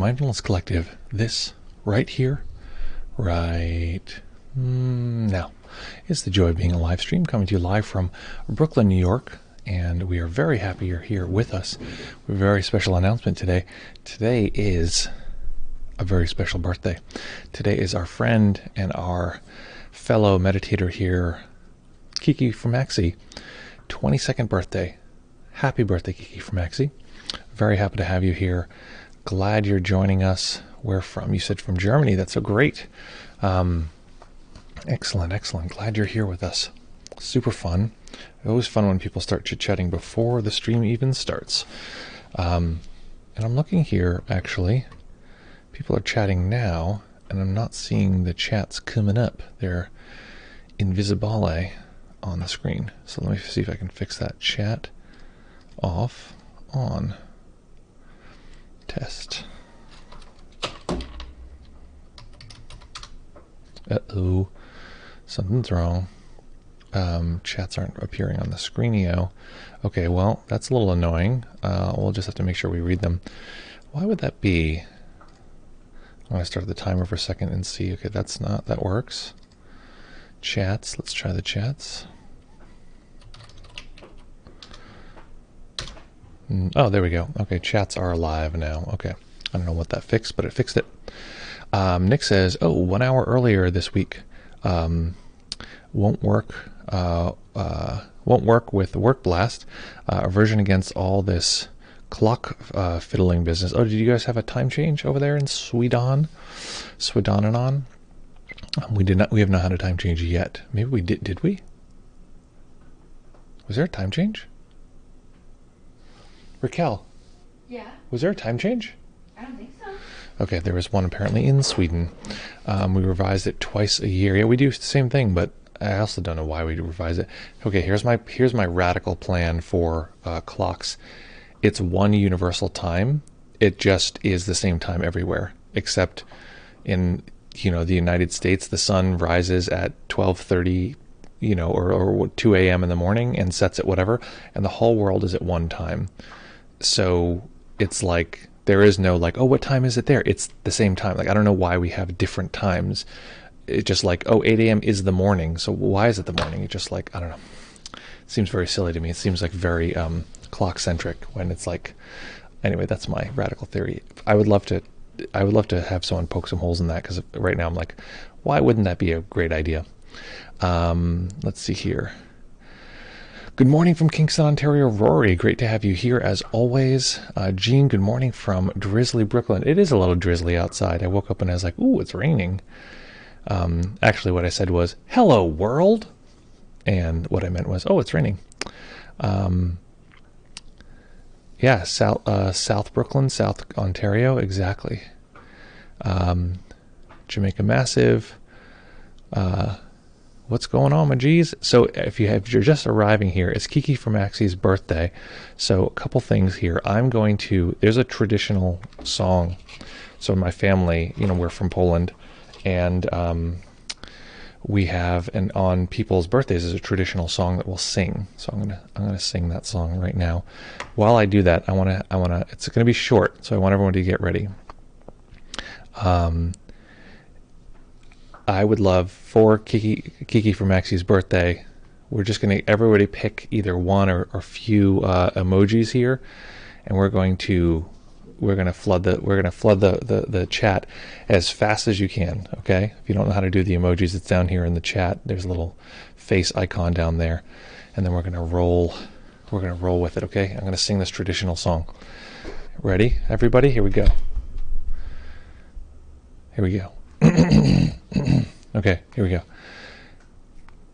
Mindfulness Collective, this right here, right now, is the joy of being a live stream coming to you live from Brooklyn, New York. And we are very happy you're here with us. We have a very special announcement today. Today is a very special birthday. Today is our friend and our fellow meditator here, Kiki from Maxi, 22nd birthday. Happy birthday, Kiki from Maxi. Very happy to have you here. Glad you're joining us. Where from? You said from Germany. That's so great. Excellent, excellent. Glad you're here with us. Super fun. Always fun when people start chit-chatting before the stream even starts. And I'm looking here, actually. People are chatting now, and I'm not seeing the chats coming up. They're invisible on the screen. So let me see if I can fix that. Chat off, on. Test. Uh-oh. Something's wrong. Chats aren't appearing on the screenio. Okay, well, that's a little annoying. We'll just have to make sure we read them. Why would that be? I'm going to start the timer for a second and see. Okay, that works. Chats, let's try the chats. Oh, there we go. Okay, chats are live now. Okay, I don't know what that fixed, but it fixed it. Nick says, oh, 1 hour earlier this week. Won't work with Work Blast. Aversion against all this clock fiddling business. Oh, did you guys have a time change over there in Sweden? Swedanon? We did not. We have not had a time change yet. Maybe we did. Did we? Was there a time change? Raquel. Yeah. Was there a time change? I don't think so. Okay, there was one apparently in Sweden. We revised it twice a year. Yeah, we do the same thing, but I also don't know why we revise it. Okay, here's my radical plan for clocks. It's one universal time. It just is the same time everywhere, except in the United States, the sun rises at 12:30, or 2 a.m. in the morning and sets at whatever, and the whole world is at one time. So it's like there is no like, oh, what time is it there? It's the same time. Like I don't know why we have different times. It's just like, oh, 8 a.m. is the morning. So why is it the morning? It's just like, I don't know. It seems very silly to me. It seems like very clock-centric when it's like, anyway, that's my radical theory. I would love to have someone poke some holes in that, because right now I'm like, why wouldn't that be a great idea? Let's see here. Good morning from Kingston, Ontario, Rory. Great to have you here as always. Jean, good morning from drizzly Brooklyn. It is a little drizzly outside. I woke up and I was like, ooh, it's raining. Actually, what I said was, hello, world. And what I meant was, oh, it's raining. Yeah, South Brooklyn, South Ontario, exactly. Jamaica Massive. What's going on, my G's? So if you're just arriving here, it's Kiki from Maxi's birthday. So a couple things here. There's a traditional song. So my family, we're from Poland, and we have, and on people's birthdays is a traditional song that we'll sing. So I'm gonna sing that song right now. While I do that, I wanna. It's gonna be short, so I want everyone to get ready. I would love for Kiki for Maxi's birthday. We're just going to everybody pick either one or few emojis here, and we're going to flood the chat as fast as you can. Okay, if you don't know how to do the emojis, it's down here in the chat. There's a little face icon down there, and then we're going to roll. We're going to roll with it. Okay, I'm going to sing this traditional song. Ready, everybody? Here we go. Here we go. Okay, here we go.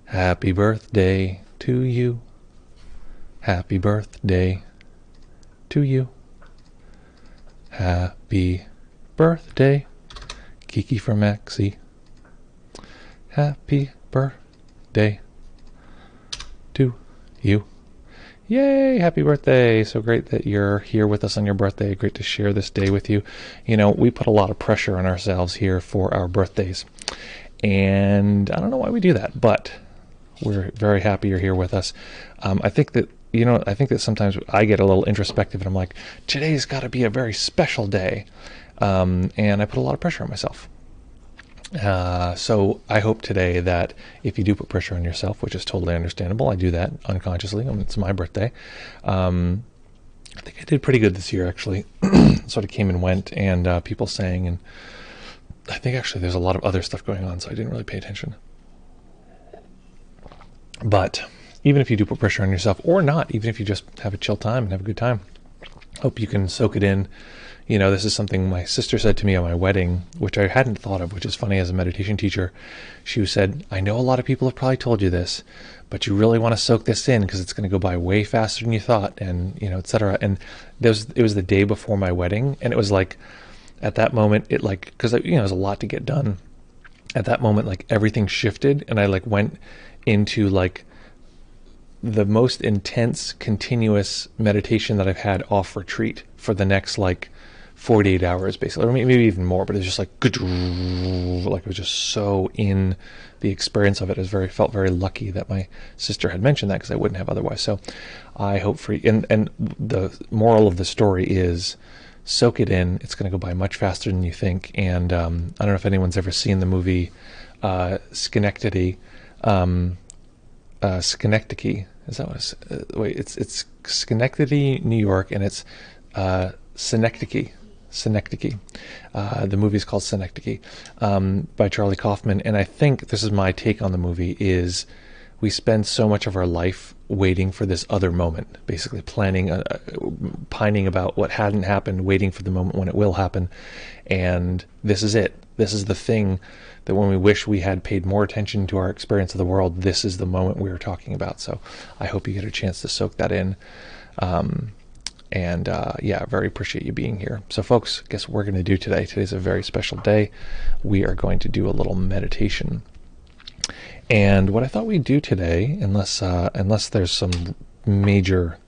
Happy birthday to you. Happy birthday to you. Happy birthday, Kiki from Maxi. Happy birthday to you. Yay, happy birthday. So great that you're here with us on your birthday. Great to share this day with you. We put a lot of pressure on ourselves here for our birthdays. And I don't know why we do that, but we're very happy you're here with us. I think that sometimes I get a little introspective and I'm like, today's got to be a very special day. and I put a lot of pressure on myself. So I hope today that if you do put pressure on yourself, which is totally understandable, I do that unconsciously. It's my birthday. I think I did pretty good this year, actually. Sort of came and went, and people sang, and I think actually there's a lot of other stuff going on, so I didn't really pay attention. But even if you do put pressure on yourself, or not, even if you just have a chill time and have a good time, hope you can soak it in. You know, this is something my sister said to me on my wedding, which I hadn't thought of, which is funny as a meditation teacher. She said, I know a lot of people have probably told you this, but you really want to soak this in because it's going to go by way faster than you thought, and, you know, etc. And it was the day before my wedding, and it was like, at that moment, it like, because, you know, there's a lot to get done. At that moment, like, everything shifted, and I like went into like the most intense, continuous meditation that I've had off retreat for the next like 48 hours, basically, or maybe even more. But it's just like it was just so in the experience of it. Felt very lucky that my sister had mentioned that, because I wouldn't have otherwise. So I hope for you, and the moral of the story is, soak it in. It's going to go by much faster than you think. And I don't know if anyone's ever seen the movie Schenectady. Schenectady. Is that what it's? It's Schenectady, New York, and it's Synecdoche. The movie is called Synecdoche, by Charlie Kaufman. And I think this is my take on the movie: is we spend so much of our life waiting for this other moment, basically planning, pining about what hadn't happened, waiting for the moment when it will happen. And this is it. This is the thing that when we wish we had paid more attention to our experience of the world, this is the moment we were talking about. So I hope you get a chance to soak that in. Yeah, very appreciate you being here. So folks, guess what we're going to do today? Today's a very special day. We are going to do a little meditation. And what I thought we'd do today, unless there's some major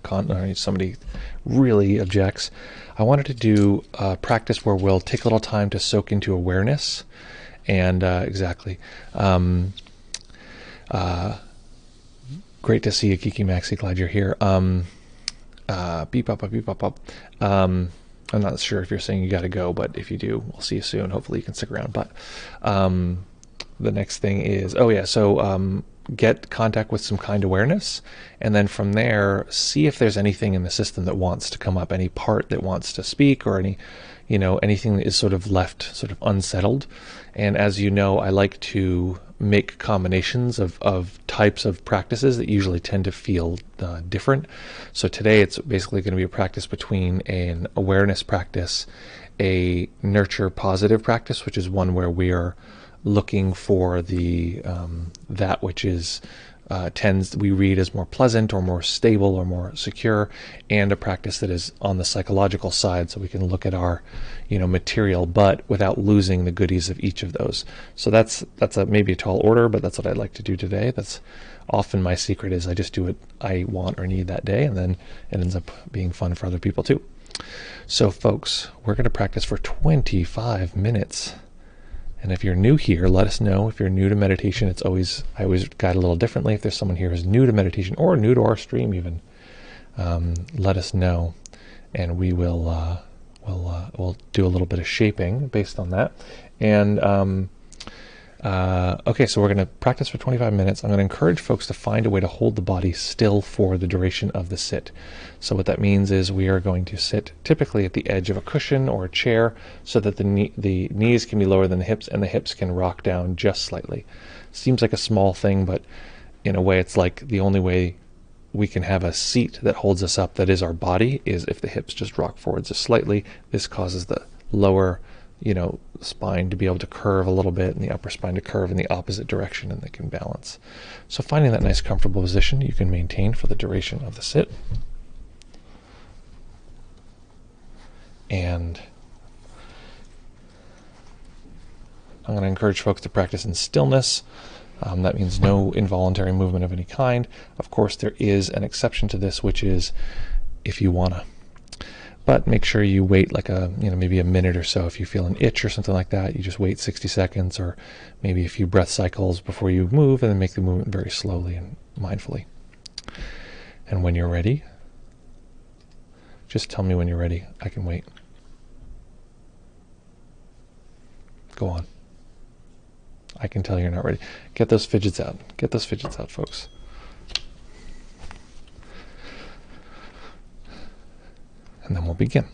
somebody really objects, I wanted to do a practice where we'll take a little time to soak into awareness. And exactly. Great to see you, Kiki Maxi. Glad you're here. Beep up. I'm not sure if you're saying you got to go, but if you do, we'll see you soon. Hopefully you can stick around. But the next thing is, get contact with some kind awareness, and then from there, see if there's anything in the system that wants to come up, any part that wants to speak, or anything that is sort of left sort of unsettled. And as you know, I like to make combinations of types of practices that usually tend to feel different. So today it's basically going to be a practice between an awareness practice, a nurture positive practice, which is one where we are looking for the that which is we read as more pleasant or more stable or more secure, and a practice that is on the psychological side, so we can look at our material, but without losing the goodies of each of those. So that's maybe a tall order, but that's what I'd like to do today. That's often my secret, is I just do what I want or need that day, and then it ends up being fun for other people too. So folks, we're going to practice for 25 minutes. And if you're new here, let us know. If you're new to meditation, I always guide a little differently. If there's someone here who's new to meditation or new to our stream even, let us know, and we will we'll do a little bit of shaping based on that. And okay, so we're going to practice for 25 minutes. I'm going to encourage folks to find a way to hold the body still for the duration of the sit. So what that means is we are going to sit typically at the edge of a cushion or a chair, so that the knees can be lower than the hips, and the hips can rock down just slightly. Seems like a small thing, but in a way it's like the only way we can have a seat that holds us up, that is our body, is if the hips just rock forwards just slightly. This causes the lower spine to be able to curve a little bit, and the upper spine to curve in the opposite direction, and they can balance. So finding that nice comfortable position you can maintain for the duration of the sit. And I'm going to encourage folks to practice in stillness. That means no involuntary movement of any kind. Of course, there is an exception to this, which is if you want to. But make sure you wait like maybe a minute or so. If you feel an itch or something like that, you just wait 60 seconds or maybe a few breath cycles before you move, and then make the movement very slowly and mindfully. And when you're ready, just tell me when you're ready. I can wait. Go on. I can tell you're not ready. Get those fidgets out. Get those fidgets out, folks. And then we'll begin.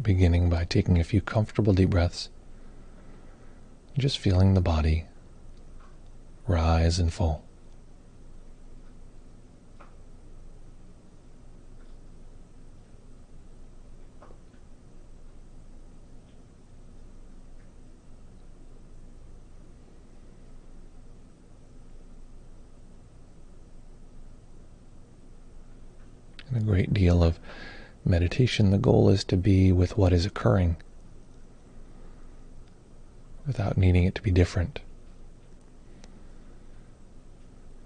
Beginning by taking a few comfortable deep breaths, just feeling the body rise and fall. And a great deal of meditation, the goal is to be with what is occurring without needing it to be different,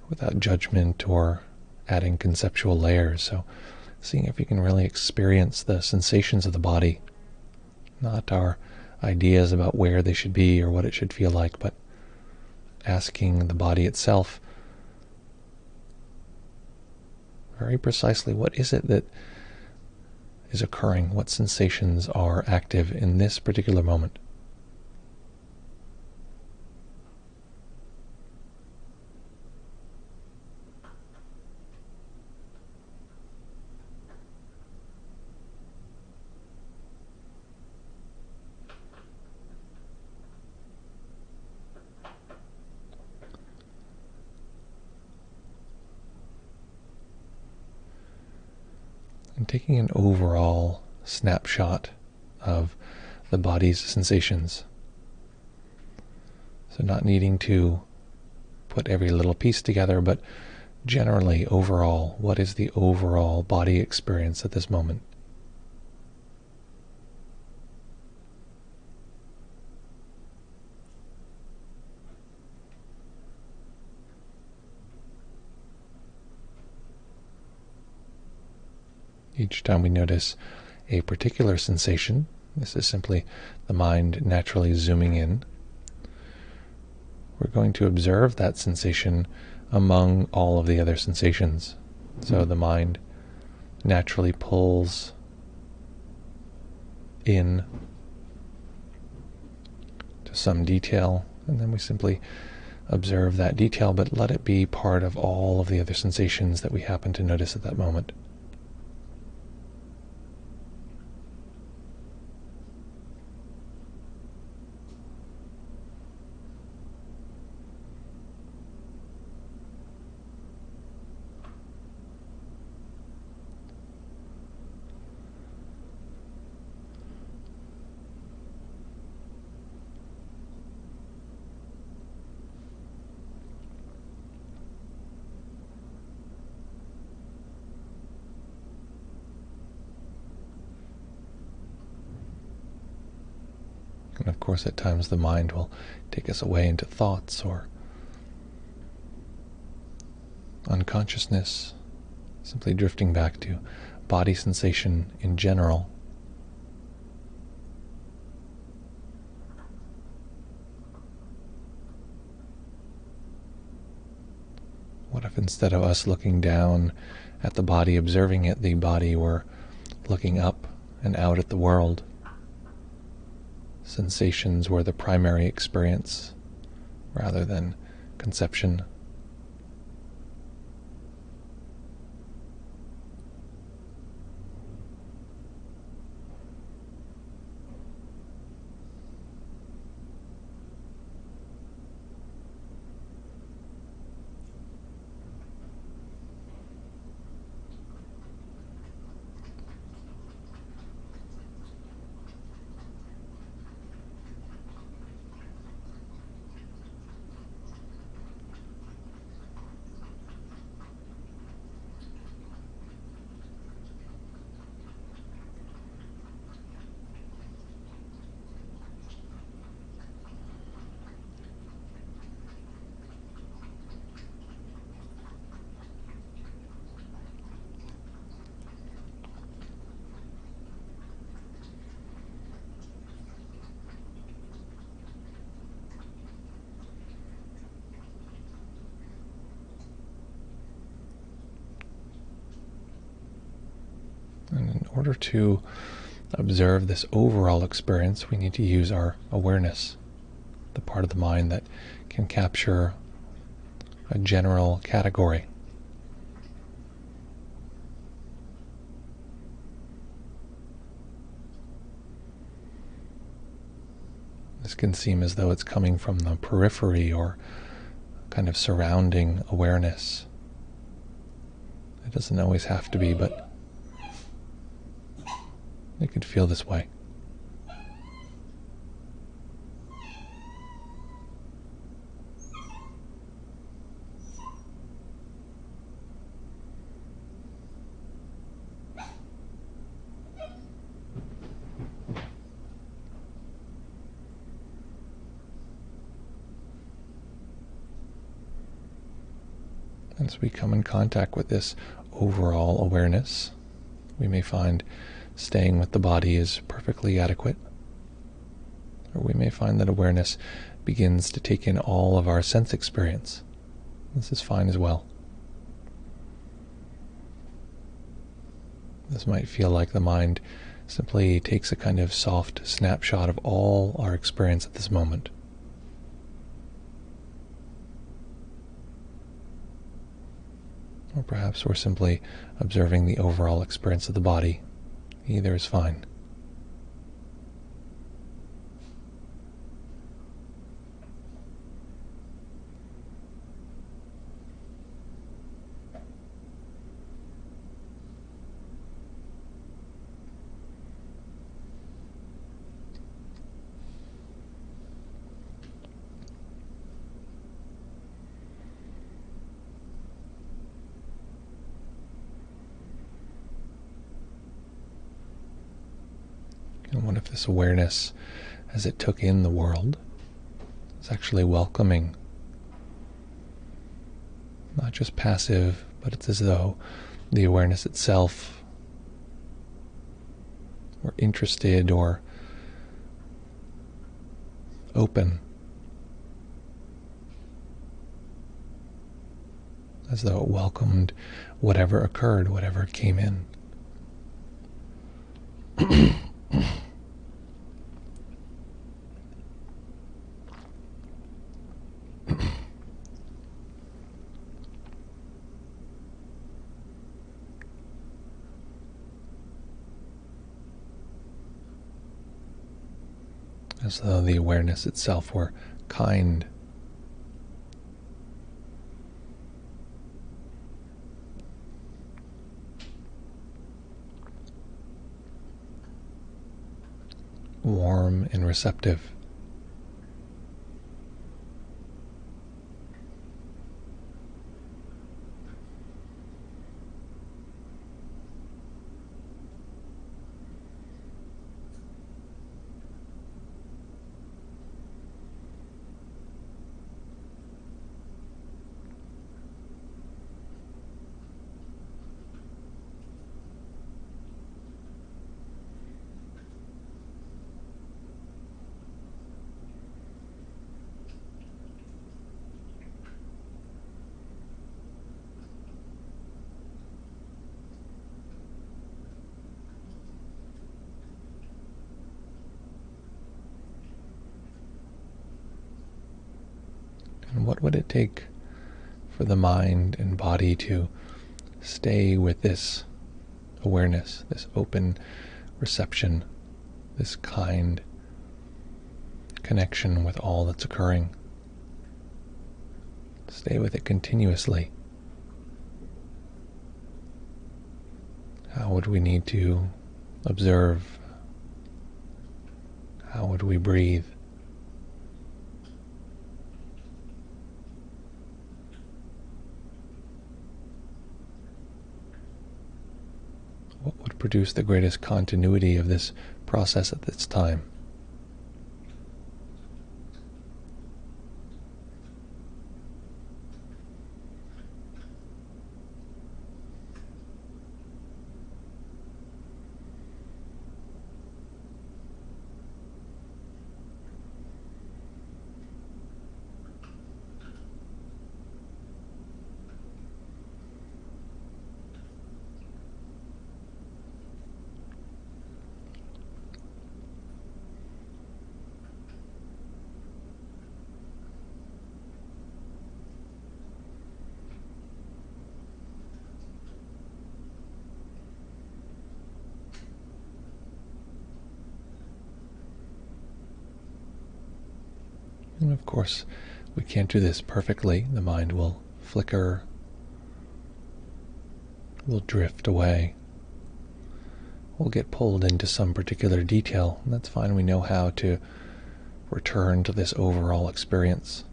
without judgment or adding conceptual layers. So seeing if you can really experience the sensations of the body, not our ideas about where they should be or what it should feel like, but asking the body itself very precisely, what is it that is occurring? What sensations are active in this particular moment? And taking an overall snapshot of the body's sensations. So not needing to put every little piece together, but generally, overall, what is the overall body experience at this moment? Each time we notice a particular sensation, this is simply the mind naturally zooming in, we're going to observe that sensation among all of the other sensations. So the mind naturally pulls in to some detail, and then we simply observe that detail, but let it be part of all of the other sensations that we happen to notice at that moment. And of course, at times the mind will take us away into thoughts or unconsciousness, simply drifting back to body sensation in general. What if instead of us looking down at the body, observing it, the body were looking up and out at the world? Sensations were the primary experience rather than conception. order to observe this overall experience, we need to use our awareness, the part of the mind that can capture a general category. This can seem as though it's coming from the periphery or kind of surrounding awareness. It doesn't always have to be, but it could feel this way. As we come in contact with this overall awareness, we may find staying with the body is perfectly adequate, or we may find that awareness begins to take in all of our sense experience. This is fine as well. This might feel like the mind simply takes a kind of soft snapshot of all our experience at this moment. Or perhaps we're simply observing the overall experience of the body. Either is fine. And what if this awareness, as it took in the world, is actually welcoming? Not just passive, but it's as though the awareness itself were interested or open, as though it welcomed whatever occurred, whatever came in. As though the awareness itself were kind. Warm and receptive. And what would it take for the mind and body to stay with this awareness, this open reception, this kind connection with all that's occurring? Stay with it continuously. How would we need to observe? How would we breathe? What would produce the greatest continuity of this process at this time? And of course, we can't do this perfectly. The mind will flicker, will drift away. We'll get pulled into some particular detail, and that's fine. We know how to return to this overall experience.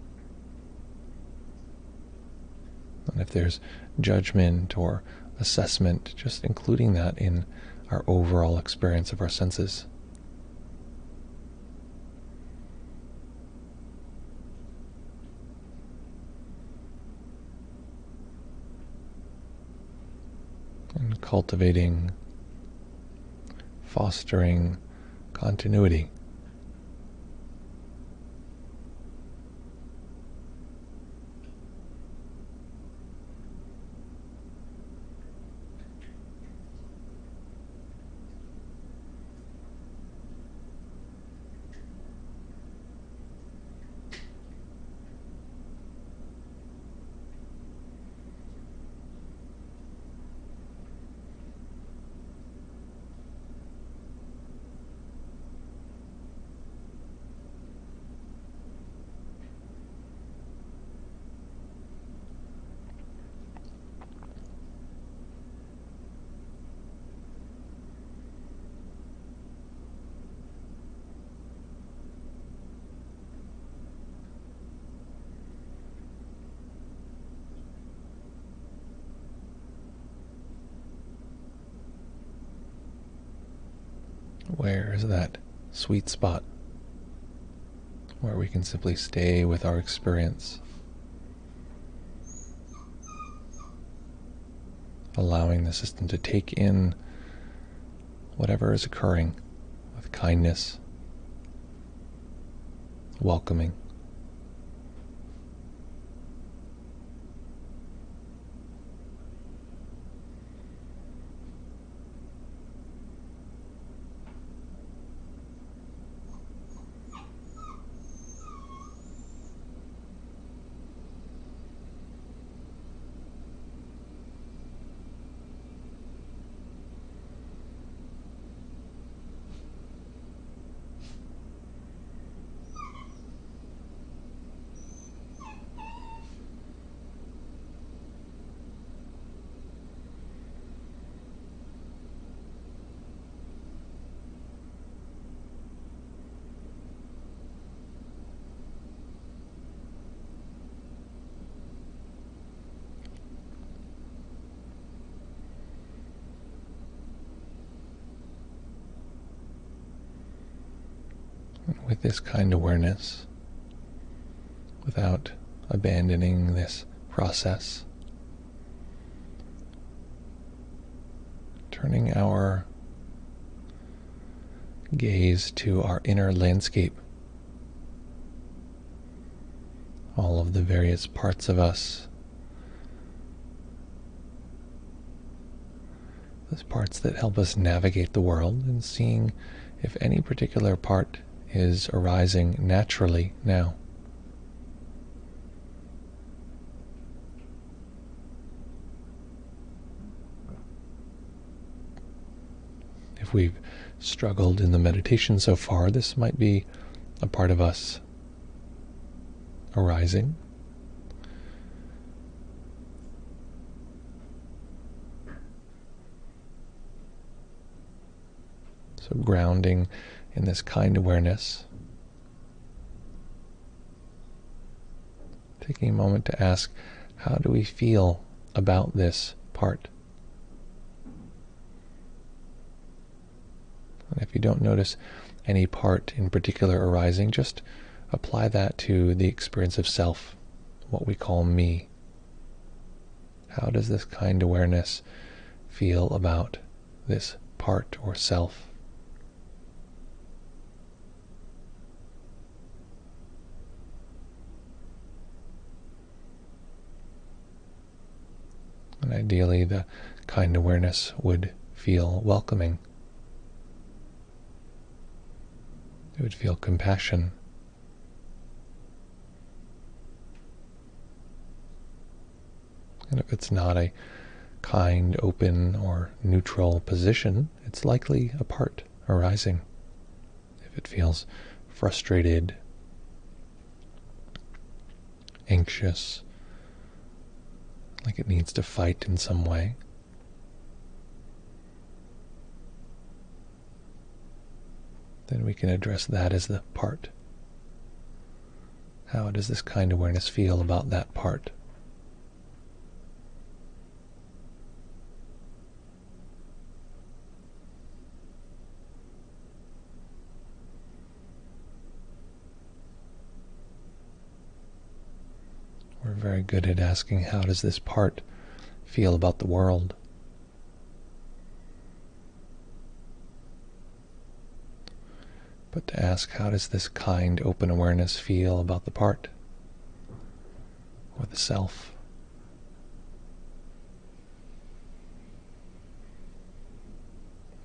And if there's judgment or assessment, just including that in our overall experience of our senses. And cultivating, fostering continuity. Where is that sweet spot where we can simply stay with our experience, allowing the system to take in whatever is occurring with kindness, welcoming. With this kind awareness, without abandoning this process, turning our gaze to our inner landscape, all of the various parts of us, those parts that help us navigate the world, and seeing if any particular part is arising naturally now. If we've struggled in the meditation so far, this might be a part of us arising. So grounding in this kind awareness, taking a moment to ask, how do we feel about this part? And if you don't notice any part in particular arising, just apply that to the experience of self, what we call me. How does this kind awareness feel about this part or self? And ideally, the kind awareness would feel welcoming. It would feel compassion. And if it's not a kind, open, or neutral position, it's likely a part arising. If it feels frustrated, anxious, like it needs to fight in some way. Then we can address that as the part. How does this kind awareness feel about that part? We're very good at asking, how does this part feel about the world? But to ask, how does this kind, open awareness feel about the part or the self?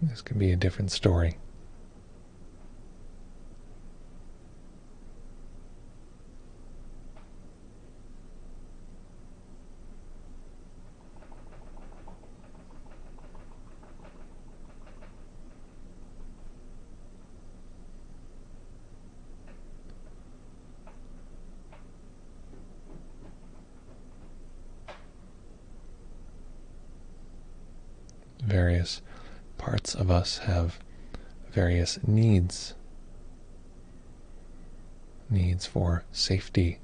This can be a different story. Various parts of us have various needs. Needs for safety.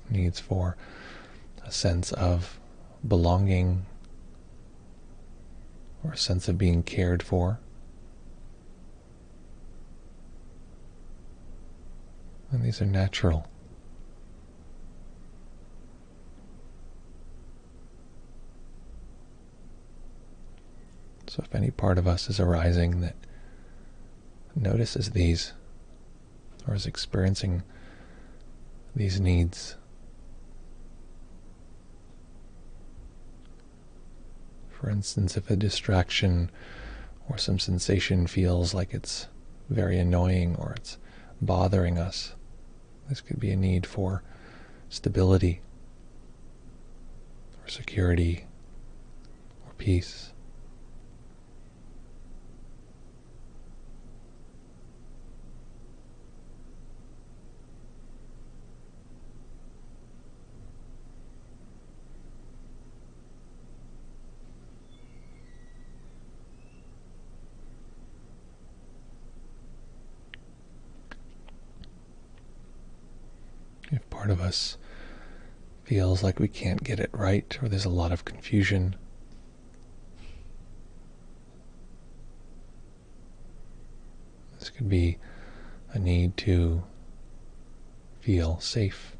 Needs for a sense of belonging or a sense of being cared for. And these are natural. So if any part of us is arising that notices these or is experiencing these needs, for instance, if a distraction or some sensation feels like it's very annoying or it's bothering us, this could be a need for stability or security or peace. If part of us feels like we can't get it right or there's a lot of confusion, this could be a need to feel safe.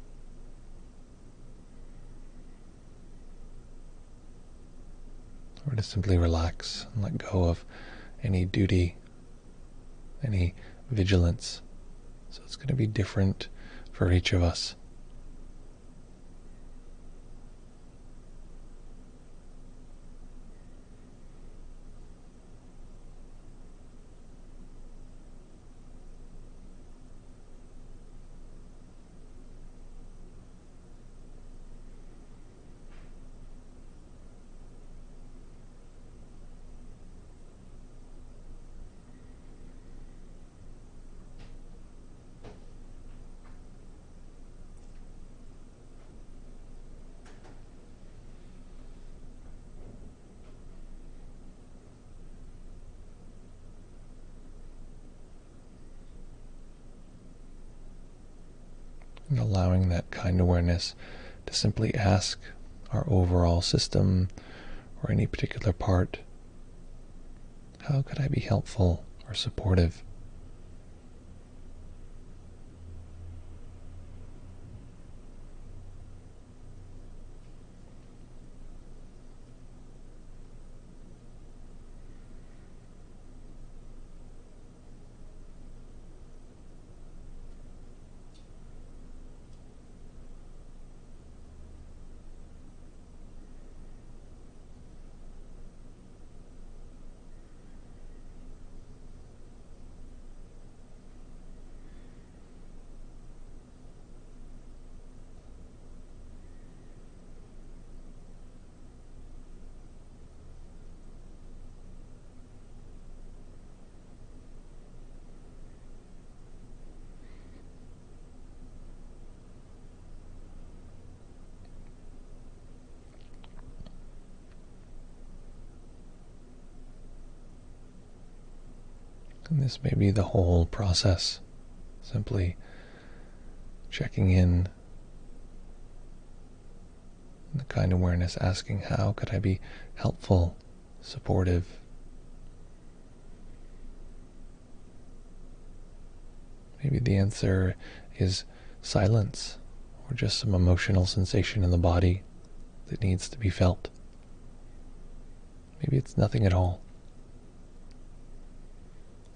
Or to simply relax and let go of any duty, any vigilance. So it's going to be different for each of us. And allowing that kind awareness to simply ask our overall system or any particular part, how could I be helpful or supportive? And this may be the whole process, simply checking in, the kind awareness asking, how could I be helpful, supportive? Maybe the answer is silence, or just some emotional sensation in the body that needs to be felt. Maybe it's nothing at all.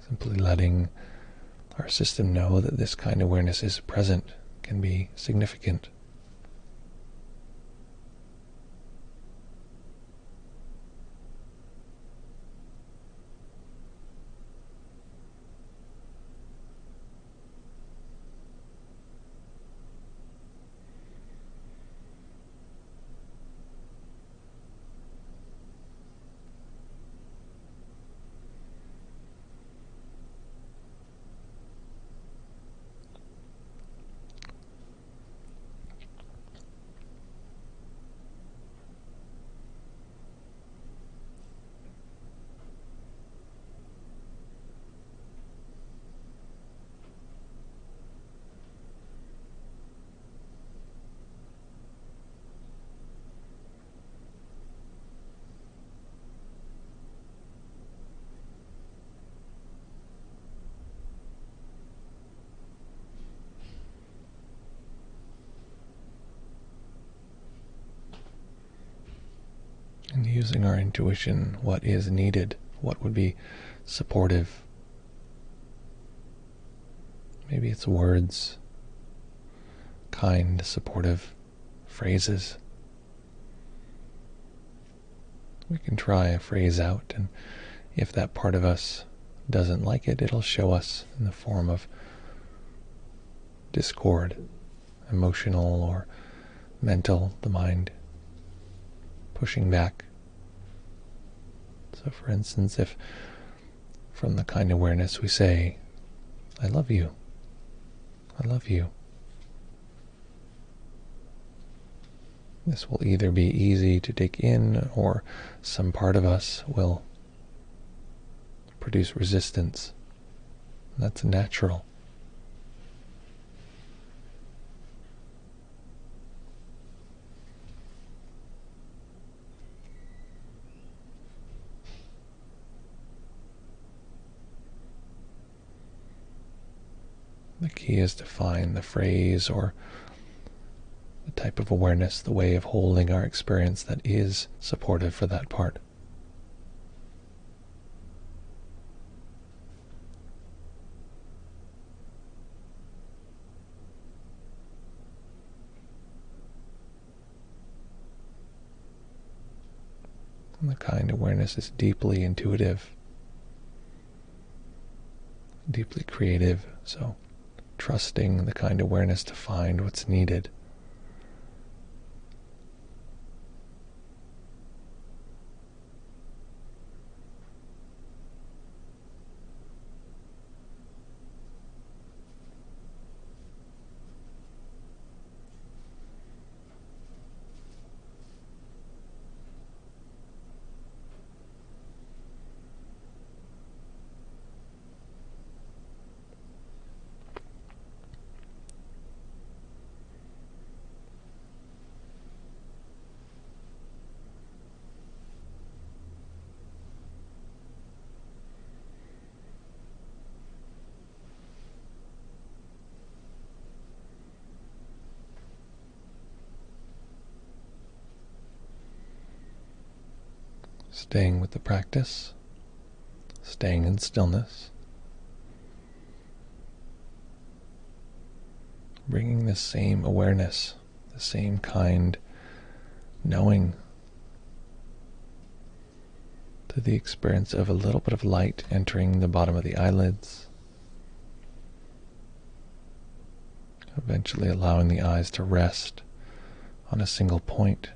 Simply letting our system know that this kind of awareness is present can be significant. And using our intuition, what is needed, what would be supportive. Maybe it's words, kind, supportive phrases. We can try a phrase out, and if that part of us doesn't like it, it'll show us in the form of discord, emotional or mental, the mind pushing back. So for instance, if from the kind awareness we say, I love you, I love you, this will either be easy to take in, or some part of us will produce resistance. That's natural. The key is to find the phrase or the type of awareness, the way of holding our experience that is supportive for that part. And the kind awareness is deeply intuitive, deeply creative, so trusting the kind awareness to find what's needed. Staying with the practice, staying in stillness, bringing the same awareness, the same kind knowing to the experience of a little bit of light entering the bottom of the eyelids, eventually allowing the eyes to rest on a single point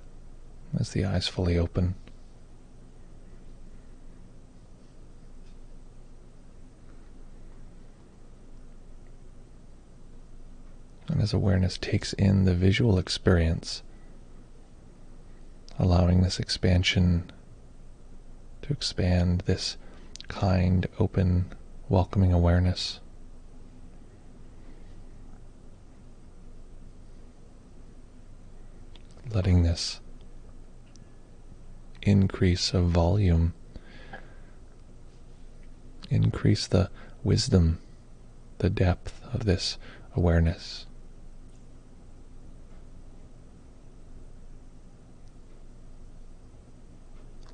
as the eyes fully open. And as awareness takes in the visual experience, allowing this expansion to expand this kind, open, welcoming awareness. Letting this increase of volume increase the wisdom, the depth of this awareness.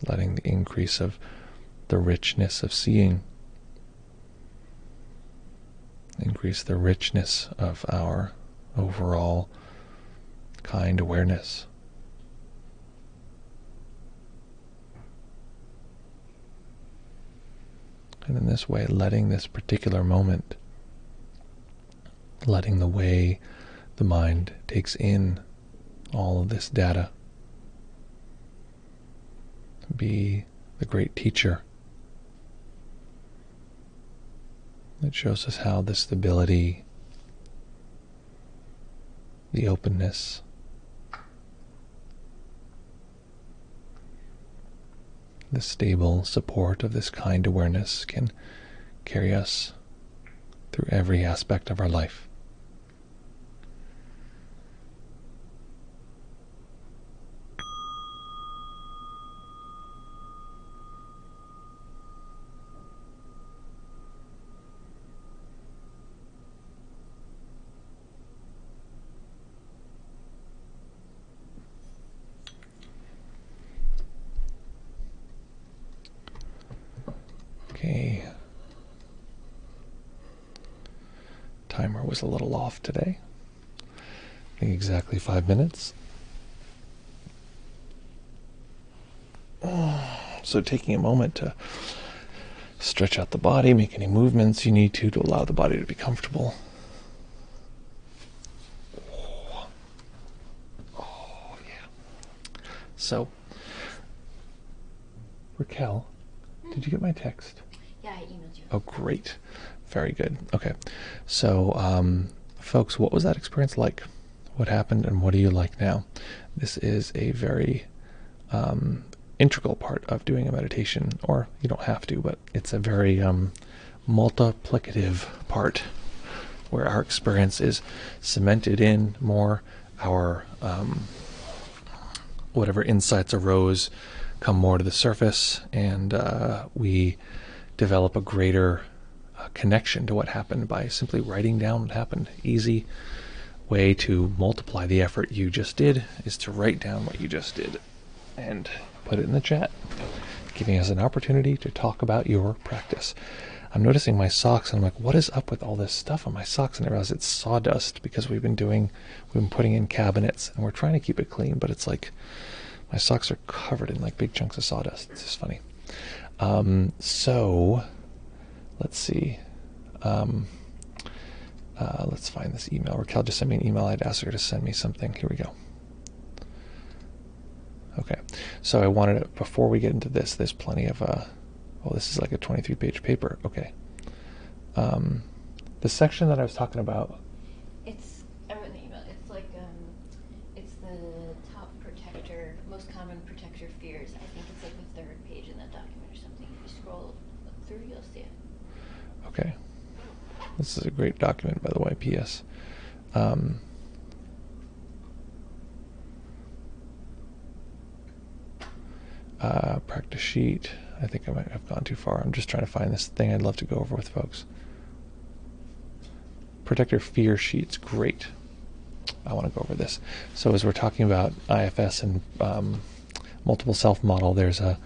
Letting the increase of the richness of seeing increase the richness of our overall kind awareness. And in this way, letting this particular moment, letting the way the mind takes in all of this data, be the great teacher that shows us how the stability, the openness, the stable support of this kind awareness can carry us through every aspect of our life. Okay. Timer was a little off today. I think exactly 5 minutes. So taking a moment to stretch out the body, make any movements you need to allow the body to be comfortable. Oh yeah. So, Raquel, did you get my text? Yeah, I emailed you. Oh, great. Very good. Okay. So, folks, what was that experience like? What happened and what do you like now? This is a very integral part of doing a meditation, or you don't have to, but it's a very multiplicative part where our experience is cemented in more. Our whatever insights arose come more to the surface, and we develop a greater connection to what happened by simply writing down what happened. Easy way to multiply the effort you just did is to write down what you just did and put it in the chat, giving us an opportunity to talk about your practice. I'm noticing my socks, and I'm like, what is up with all this stuff on my socks? And I realize it's sawdust because we've been putting in cabinets, and we're trying to keep it clean, but it's like my socks are covered in like big chunks of sawdust. It's just funny. So let's see. Let's find this email. Raquel just sent me an email. I'd asked her to send me something. Here we go. Okay. So I wanted to, before we get into this, there's plenty of, this is like a 23-page paper. Okay. The section that I was talking about. I wrote in the email, it's like, it's the top protector, most common protector fears. I think it's like the third page in that document or something. If you scroll through, you'll see it. Okay. This is a great document, by the way, P.S. Practice sheet. I think I might have gone too far. I'm just trying to find this thing I'd love to go over with folks. Protector fear sheets. Great. I want to go over this. So as we're talking about IFS and multiple self model, there's a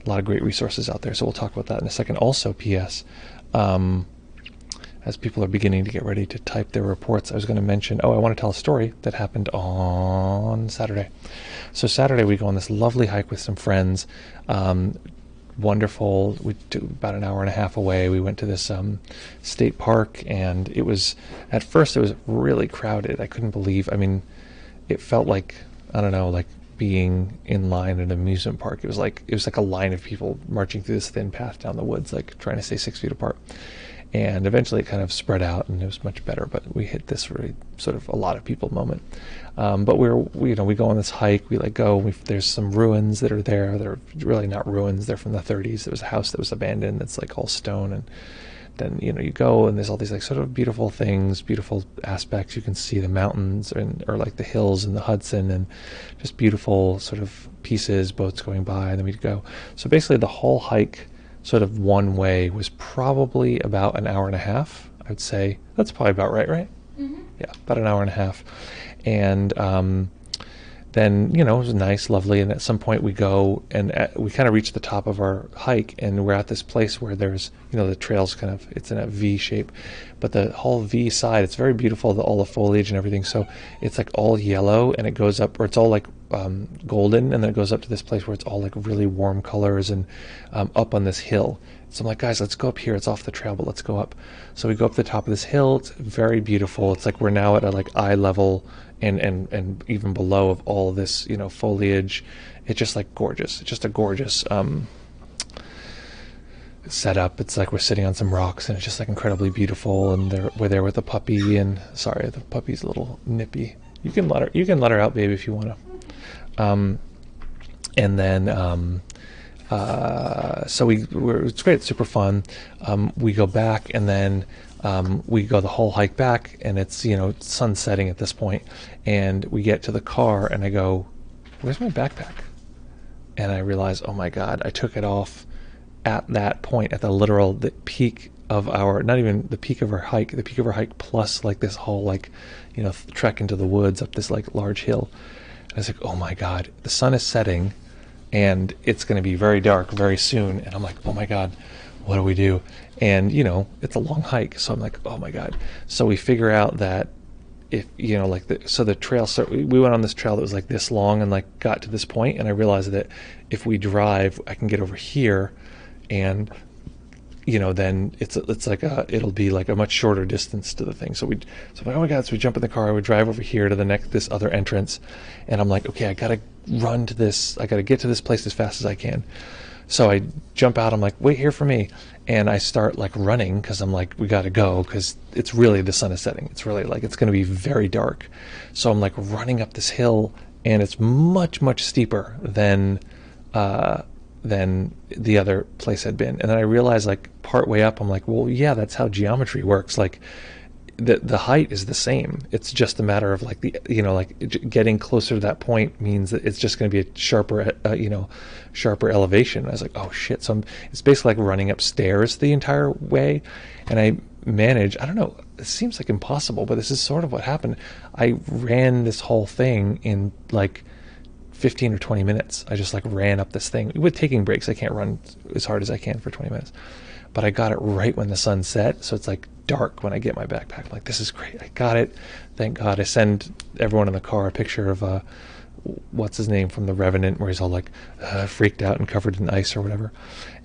lot of great resources out there. So we'll talk about that in a second. Also, P.S. As people are beginning to get ready to type their reports, I was going to mention, I want to tell a story that happened on Saturday. So Saturday we go on this lovely hike with some friends. Wonderful. We took about an hour and a half away. We went to this state park, and at first it was really crowded. I couldn't believe, it felt like, I don't know, like being in line at an amusement park. It was like a line of people marching through this thin path down the woods, like trying to stay 6 feet apart. And eventually it kind of spread out, and it was much better. But we hit this really sort of a lot of people moment. But we go on this hike. We go. There's some ruins that are there. They're really not ruins. They're from the 30s. There was a house that was abandoned that's like all stone, and then you go, and there's all these like sort of beautiful things, beautiful aspects. You can see the mountains or like the hills in the Hudson, and just beautiful sort of pieces, boats going by, and then we'd go. So basically the whole hike, sort of one way, was probably about an hour and a half. I would say that's probably about right? Mm-hmm. Yeah, about an hour and a half. And then it was nice, lovely, and at some point we go, and we kind of reach the top of our hike, and we're at this place where there's the trail's kind of, it's in a V shape, but the whole V side, it's very beautiful, all the foliage and everything. So it's like all yellow, and it goes up, or it's all like golden, and then it goes up to this place where it's all like really warm colors, and up on this hill. So I'm like, guys, let's go up here. It's off the trail, but let's go up. So we go up the top of this hill. It's very beautiful. It's like we're now at a like eye level, and even below of all of this foliage. It's just like gorgeous. It's just a gorgeous setup. It's like we're sitting on some rocks, and it's just like incredibly beautiful. And we're there with the puppy. And sorry, the puppy's a little nippy. You can let her out, baby, if you want to. And then so it's great. It's super fun. We go back, and then we go the whole hike back, and it's sun setting at this point, and we get to the car, and I go, where's my backpack? And I realize, oh my God, I took it off at that point, at the peak of our, not even the peak of our hike, the peak of our hike plus like this whole like trek into the woods up this like large hill. And I was like, oh my God, the sun is setting, and it's going to be very dark very soon. And I'm like, oh my God, what do we do? And it's a long hike, so I'm like, oh my God. So we figure out that if the trail, so we went on this trail that was like this long, and like got to this point, and I realized that if we drive, I can get over here, and then it's like it'll be like a much shorter distance to the thing. So I'm like, oh my God. So we jump in the car, we drive over here to this other entrance, and I'm like, okay, I gotta get to this place as fast as I can. So I jump out, I'm like, wait here for me. And I start like running, because I'm like, we gotta go, because it's really, the sun is setting. It's really like, it's gonna be very dark. So I'm like running up this hill, and it's much, much steeper than the other place had been. And then I realized, like, part way up, I'm like, well, yeah, that's how geometry works. Like, the height is the same. It's just a matter of like getting closer to that point means that it's just going to be a sharper elevation. I was like, oh shit. So it's basically like running upstairs the entire way. And I managed, I don't know, it seems like impossible, but this is sort of what happened. I ran this whole thing in like 15 or 20 minutes. I just like ran up this thing with taking breaks. I can't run as hard as I can for 20 minutes, but I got it right when the sun set. So it's like dark when I get my backpack. I'm like, this is great. I got it. Thank God. I send everyone in the car a picture of what's his name from The Revenant, where he's all like freaked out and covered in ice or whatever.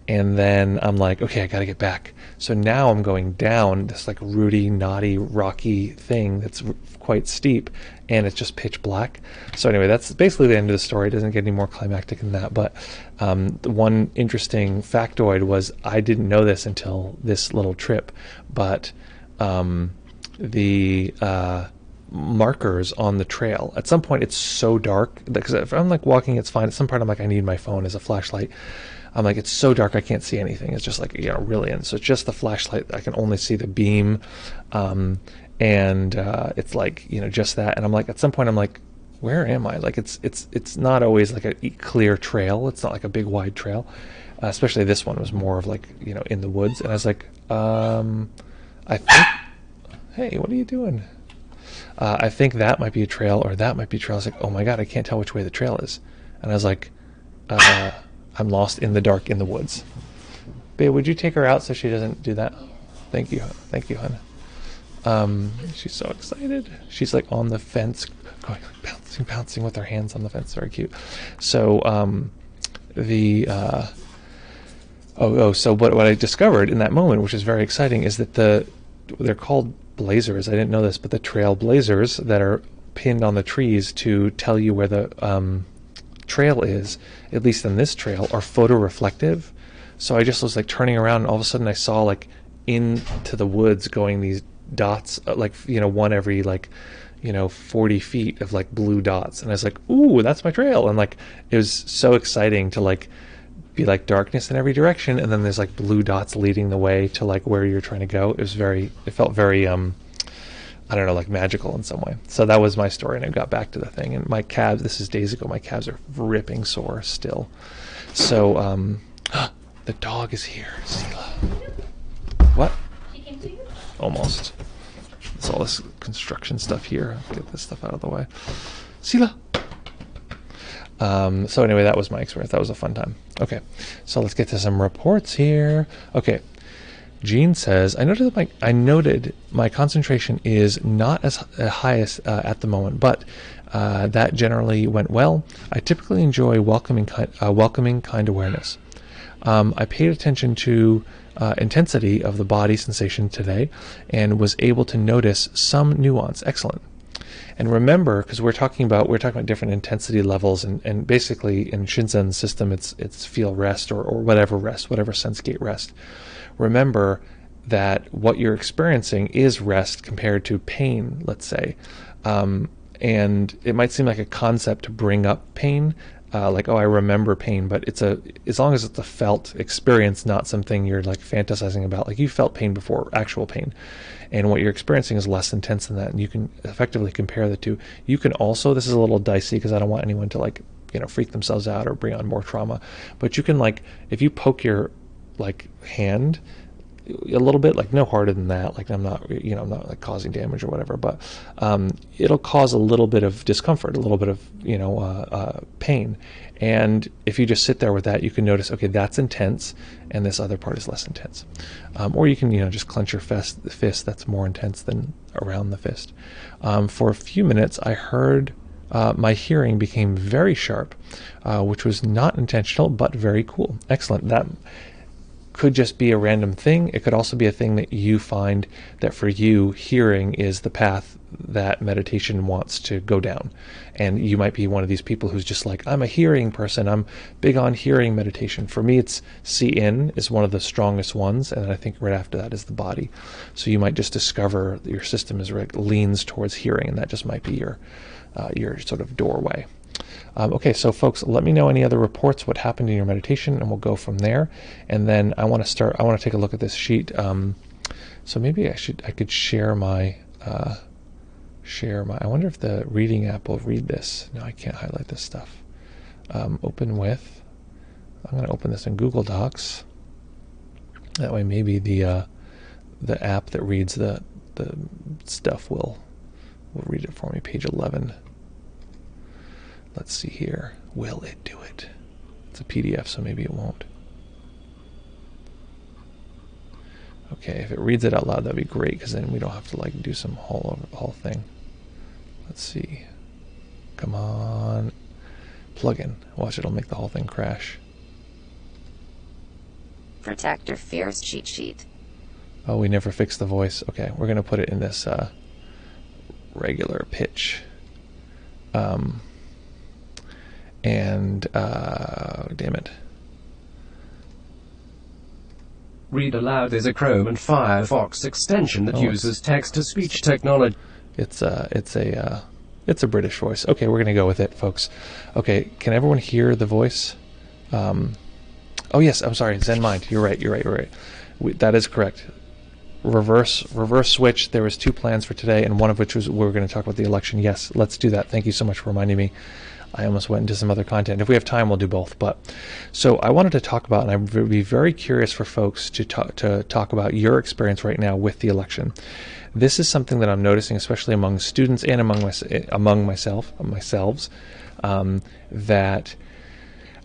And then I'm like, okay, I got to get back. So now I'm going down this like rooty, knotty, rocky thing that's quite steep, and it's just pitch black. So anyway, that's basically the end of the story. It doesn't get any more climactic than that. But the one interesting factoid was, I didn't know this until this little trip, but the markers on the trail, at some point it's so dark, because if I'm like walking, it's fine. At some point I'm like, I need my phone as a flashlight. I'm like, it's so dark I can't see anything. It's just like, really. And so it's just the flashlight. I can only see the beam. And it's like, just that. And I'm like, at some point I'm like, where am I? Like, it's not always like a clear trail. It's not like a big wide trail. Especially this one was more of like, in the woods. And I was like, I think, hey, what are you doing? I think that might be a trail, or that might be a trail. I was like, oh my God, I can't tell which way the trail is. And I was like, I'm lost in the dark in the woods. Babe, would you take her out so she doesn't do that? Thank you, hon. She's so excited. She's like on the fence, going like bouncing with her hands on the fence. Very cute. So so what I discovered in that moment, which is very exciting, is that they're called blazers. I didn't know this, but the trail blazers that are pinned on the trees to tell you where the trail is, at least in this trail, are photoreflective. So I just was like turning around, and all of a sudden I saw like into the woods going these dots, like one every like 40 feet of like blue dots, and I was like, ooh, that's my trail. And like it was so exciting to like be like darkness in every direction, and then there's like blue dots leading the way to like where you're trying to go. It felt very I don't know, like magical in some way. So that was my story, and I got back to the thing. And my calves, this is days ago, my calves are ripping sore still. So the dog is here, Sela. What? She came to you? Almost. It's all this construction stuff here. Get this stuff out of the way. Sela. So anyway, that was my experience. That was a fun time. Okay, so let's get to some reports here. Okay. Jean says, I noted my concentration is not as high as at the moment, but that generally went well. I typically enjoy welcoming kind awareness. I paid attention to intensity of the body sensation today and was able to notice some nuance. Excellent. And remember, because we're talking about different intensity levels, and basically in Shinzen's system, it's feel rest or whatever sense gate rest. Remember that what you're experiencing is rest compared to pain, let's say. And it might seem like a concept to bring up pain, like, oh, I remember pain, but as long as it's a felt experience, not something you're like fantasizing about. Like, you felt pain before, actual pain, and what you're experiencing is less intense than that, and you can effectively compare the two. You can also, this is a little dicey because I don't want anyone to like, freak themselves out or bring on more trauma, but you can, like, if you poke your like hand a little bit, like no harder than that, like I'm not like causing damage or whatever, but it'll cause a little bit of discomfort, a little bit of pain, and if you just sit there with that, you can notice, okay, that's intense and this other part is less intense. Or you can just clench your fist that's more intense than around the fist. For a few minutes I heard my hearing became very sharp, which was not intentional but very cool. Excellent. That could just be a random thing. It could also be a thing that you find that for you, hearing is the path that meditation wants to go down. And you might be one of these people who's just like, I'm a hearing person. I'm big on hearing meditation. For me, it's see-in is one of the strongest ones. And I think right after that is the body. So you might just discover that your system leans towards hearing, and that just might be your sort of doorway. Okay, so folks, let me know any other reports, what happened in your meditation, and we'll go from there. And then I want to take a look at this sheet. So maybe I could share my, I wonder if the reading app will read this. No, I can't highlight this stuff. Open with, I'm going to open this in Google Docs. That way maybe the app that reads the stuff will read it for me. Page 11. Let's see here. Will it do it? It's a PDF, so maybe it won't. Okay, if it reads it out loud, that'd be great, because then we don't have to like do some whole thing. Let's see. Come on. Plugin. Watch, it'll make the whole thing crash. Protector Fears cheat sheet. Oh, we never fixed the voice. Okay, we're going to put it in this regular pitch. Damn it. Read Aloud is a Chrome and Firefox extension that uses text-to-speech technology. It's a British voice. Okay, we're gonna go with it, folks. Okay, can everyone hear the voice? Oh yes, I'm sorry, Zen Mind. You're right. That is correct. Reverse switch. There was 2 plans for today, and one of which was we were going to talk about the election. Yes, let's do that. Thank you so much for reminding me. I almost went into some other content. If we have time, we'll do both. But so I wanted to talk about, and I would be very curious for folks to talk about your experience right now with the election. This is something that I'm noticing, especially among students and among myself, that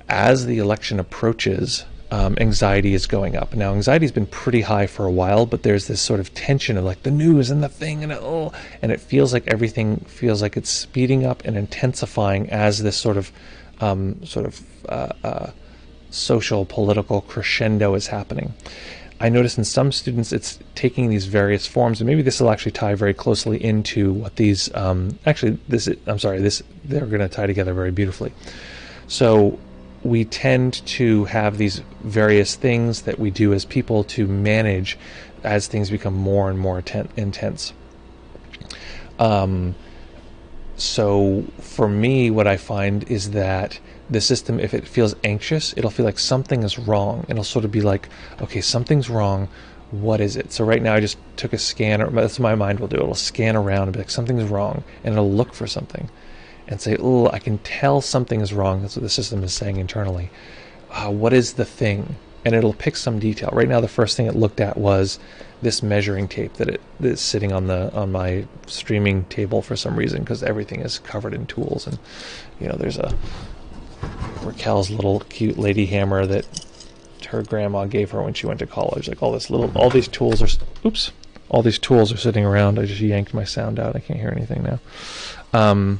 as the election approaches, anxiety is going up. Now, anxiety's been pretty high for a while, but there's this sort of tension of like the news and the thing, and it feels like everything feels like it's speeding up and intensifying as this sort of social political crescendo is happening. I notice in some students it's taking these various forms, and maybe this will actually tie very closely into what these they're going to tie together very beautifully. So we tend to have these various things that we do as people to manage as things become more and more intense. So for me, what I find is that the system, if it feels anxious, it'll feel like something is wrong. It'll sort of be like, okay, something's wrong. What is it? So right now I just took a scan, or that's what my mind will do. It'll scan around and be like, something's wrong, and it'll look for something and say, oh, I can tell something is wrong. That's what the system is saying internally. What is the thing? And it'll pick some detail. Right now the first thing it looked at was this measuring tape that is sitting on my streaming table for some reason, because everything is covered in tools. And there's a Raquel's little cute lady hammer that her grandma gave her when she went to college. Like all these tools are sitting around. I just yanked my sound out. I can't hear anything now.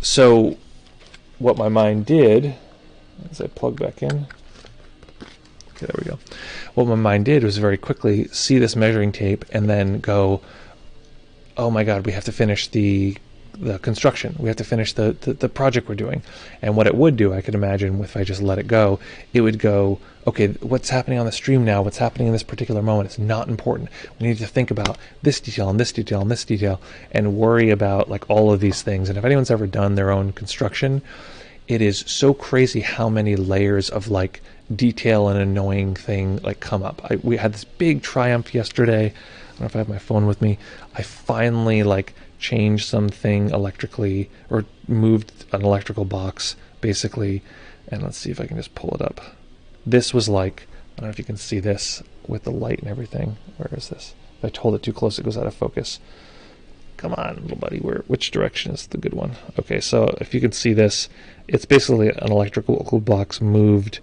So what my mind did, as I plug back in, okay, there we go. What my mind did was very quickly see this measuring tape and then go, oh my God, we have to finish the construction. We have to finish the project we're doing. And what it would do, I could imagine, if I just let it go, it would go, okay, what's happening on the stream now? What's happening in this particular moment? It's not important. We need to think about this detail and this detail and this detail and worry about like all of these things. And if anyone's ever done their own construction, it is so crazy how many layers of like detail and annoying thing like come up. We had this big triumph yesterday. I don't know if I have my phone with me. I finally like changed something electrically, or moved an electrical box basically, and let's see if I can just pull it up. This was like, I don't know if you can see this with the light and everything. Where is this? If I hold it too close, it goes out of focus. Come on, little buddy, which direction is the good one? Okay, so if you can see this, it's basically an electrical box moved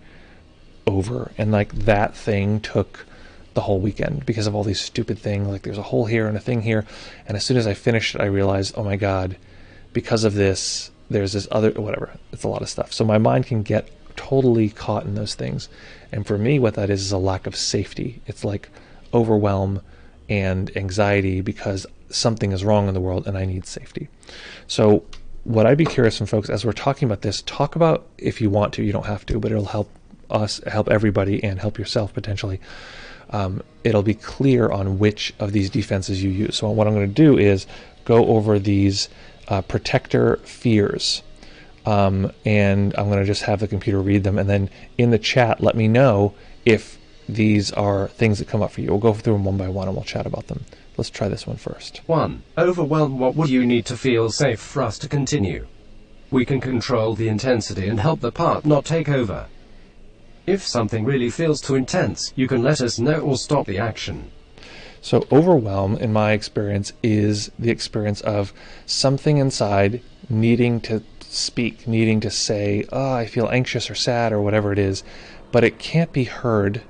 over, and like that thing took the whole weekend because of all these stupid things. Like there's a hole here and a thing here, and as soon as I finished it, I realized, oh my God, because of this, there's this other, whatever. It's a lot of stuff. So my mind can get totally caught in those things. And for me, what that is a lack of safety. It's like overwhelm and anxiety because something is wrong in the world and I need safety. So what I'd be curious from folks, as we're talking about this, talk about, if you want to, you don't have to, but it'll help us, help everybody, and help yourself potentially. It'll be clear on which of these defenses you use. So what I'm going to do is go over these protector fears, and I'm going to just have the computer read them, and then in the chat let me know if these are things that come up for you. We'll go through them one by one and we'll chat about them. Let's try this one first. 1. Overwhelm. What would you need to feel safe for us to continue? We can control the intensity and help the part not take over. If something really feels too intense, you can let us know or stop the action. So overwhelm, in my experience, is the experience of something inside needing to speak, needing to say, oh, I feel anxious or sad or whatever it is, but it can't be heard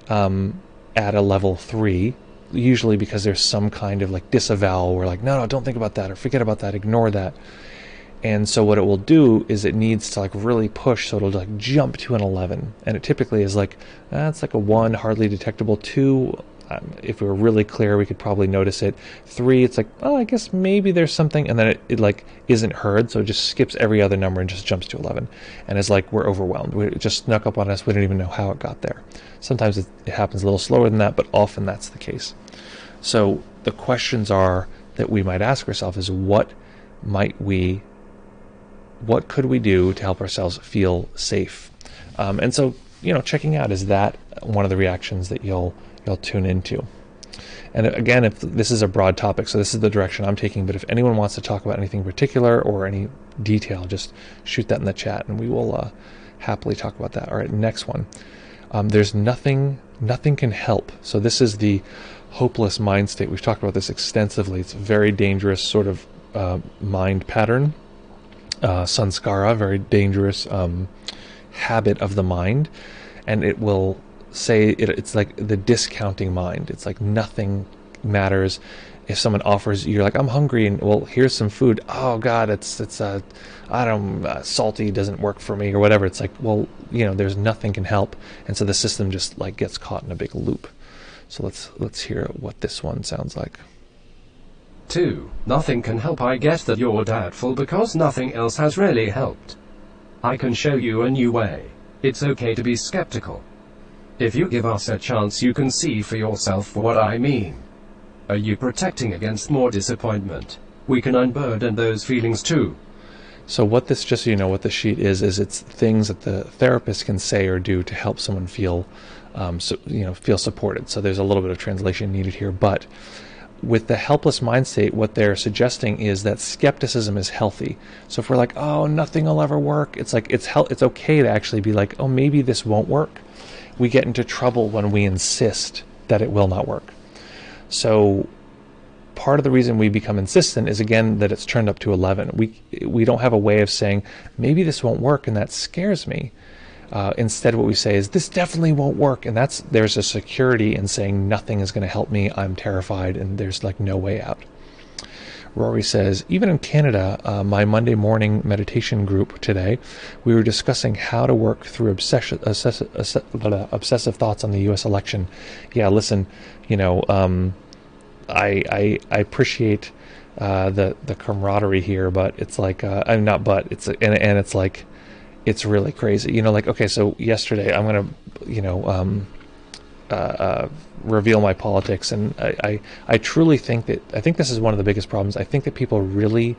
at a level 3, usually because there's some kind of like disavowal where like, no, don't think about that, or forget about that, ignore that. And so what it will do is it needs to like really push, so it'll like jump to an 11, and it typically is like, that's like a 1, hardly detectable. 2, if we were really clear, we could probably notice it. 3, it's like, oh, I guess maybe there's something, and then it like isn't heard, so it just skips every other number and just jumps to 11, and it's like we're overwhelmed. It just snuck up on us. We don't even know how it got there. Sometimes it happens a little slower than that, but often that's the case. So the questions are that we might ask ourselves is, what could we do to help ourselves feel safe? And so, checking out, is that one of the reactions that you'll tune into? And again, if this is a broad topic, so this is the direction I'm taking, but if anyone wants to talk about anything particular or any detail, just shoot that in the chat and we will happily talk about that. All right, next one. There's nothing can help. So this is the hopeless mind state. We've talked about this extensively. It's a very dangerous sort of mind pattern. Sanskara, very dangerous habit of the mind, and it will say it's like the discounting mind. It's like nothing matters. If someone offers, you're like, I'm hungry, and well, here's some food. Oh God, it's salty, doesn't work for me, or whatever. It's like, well, there's nothing can help, and so the system just like gets caught in a big loop. So let's hear what this one sounds like. 2. Nothing can help. I get that you're doubtful because nothing else has really helped. I can show you a new way. It's okay to be skeptical. If you give us a chance, you can see for yourself what I mean. Are you protecting against more disappointment? We can unburden those feelings too. So what this, just so you know, what the sheet is it's things that the therapist can say or do to help someone feel, feel supported. So there's a little bit of translation needed here, but with the helpless mind state, what they're suggesting is that skepticism is healthy. So if we're like, oh, nothing will ever work, it's like it's okay to actually be like, oh, maybe this won't work. We get into trouble when we insist that it will not work. So part of the reason we become insistent is, again, that it's turned up to 11. We don't have a way of saying, maybe this won't work, and that scares me. Instead, what we say is, this definitely won't work, and there's a security in saying nothing is going to help me, I'm terrified, and there's like no way out. Rory says, even in Canada, my Monday morning meditation group today, we were discussing how to work through obsessive thoughts on the U.S. election. Yeah, listen, I appreciate the camaraderie here, but it's like it's like it's really crazy. Okay, so yesterday I'm gonna reveal my politics, and I truly think this is one of the biggest problems. I think that people really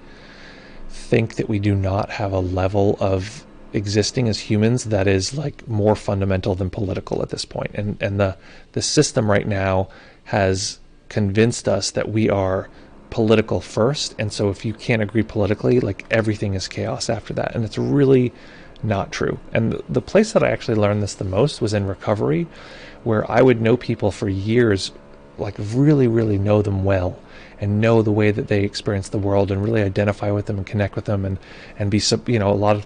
think that we do not have a level of existing as humans that is like more fundamental than political at this point, and the system right now has convinced us that we are political first, and so if you can't agree politically, like everything is chaos after that, and it's really not true. And the place that I actually learned this the most was in recovery, where I would know people for years, like really, really know them well, and know the way that they experience the world, and really identify with them and connect with them, and be, a lot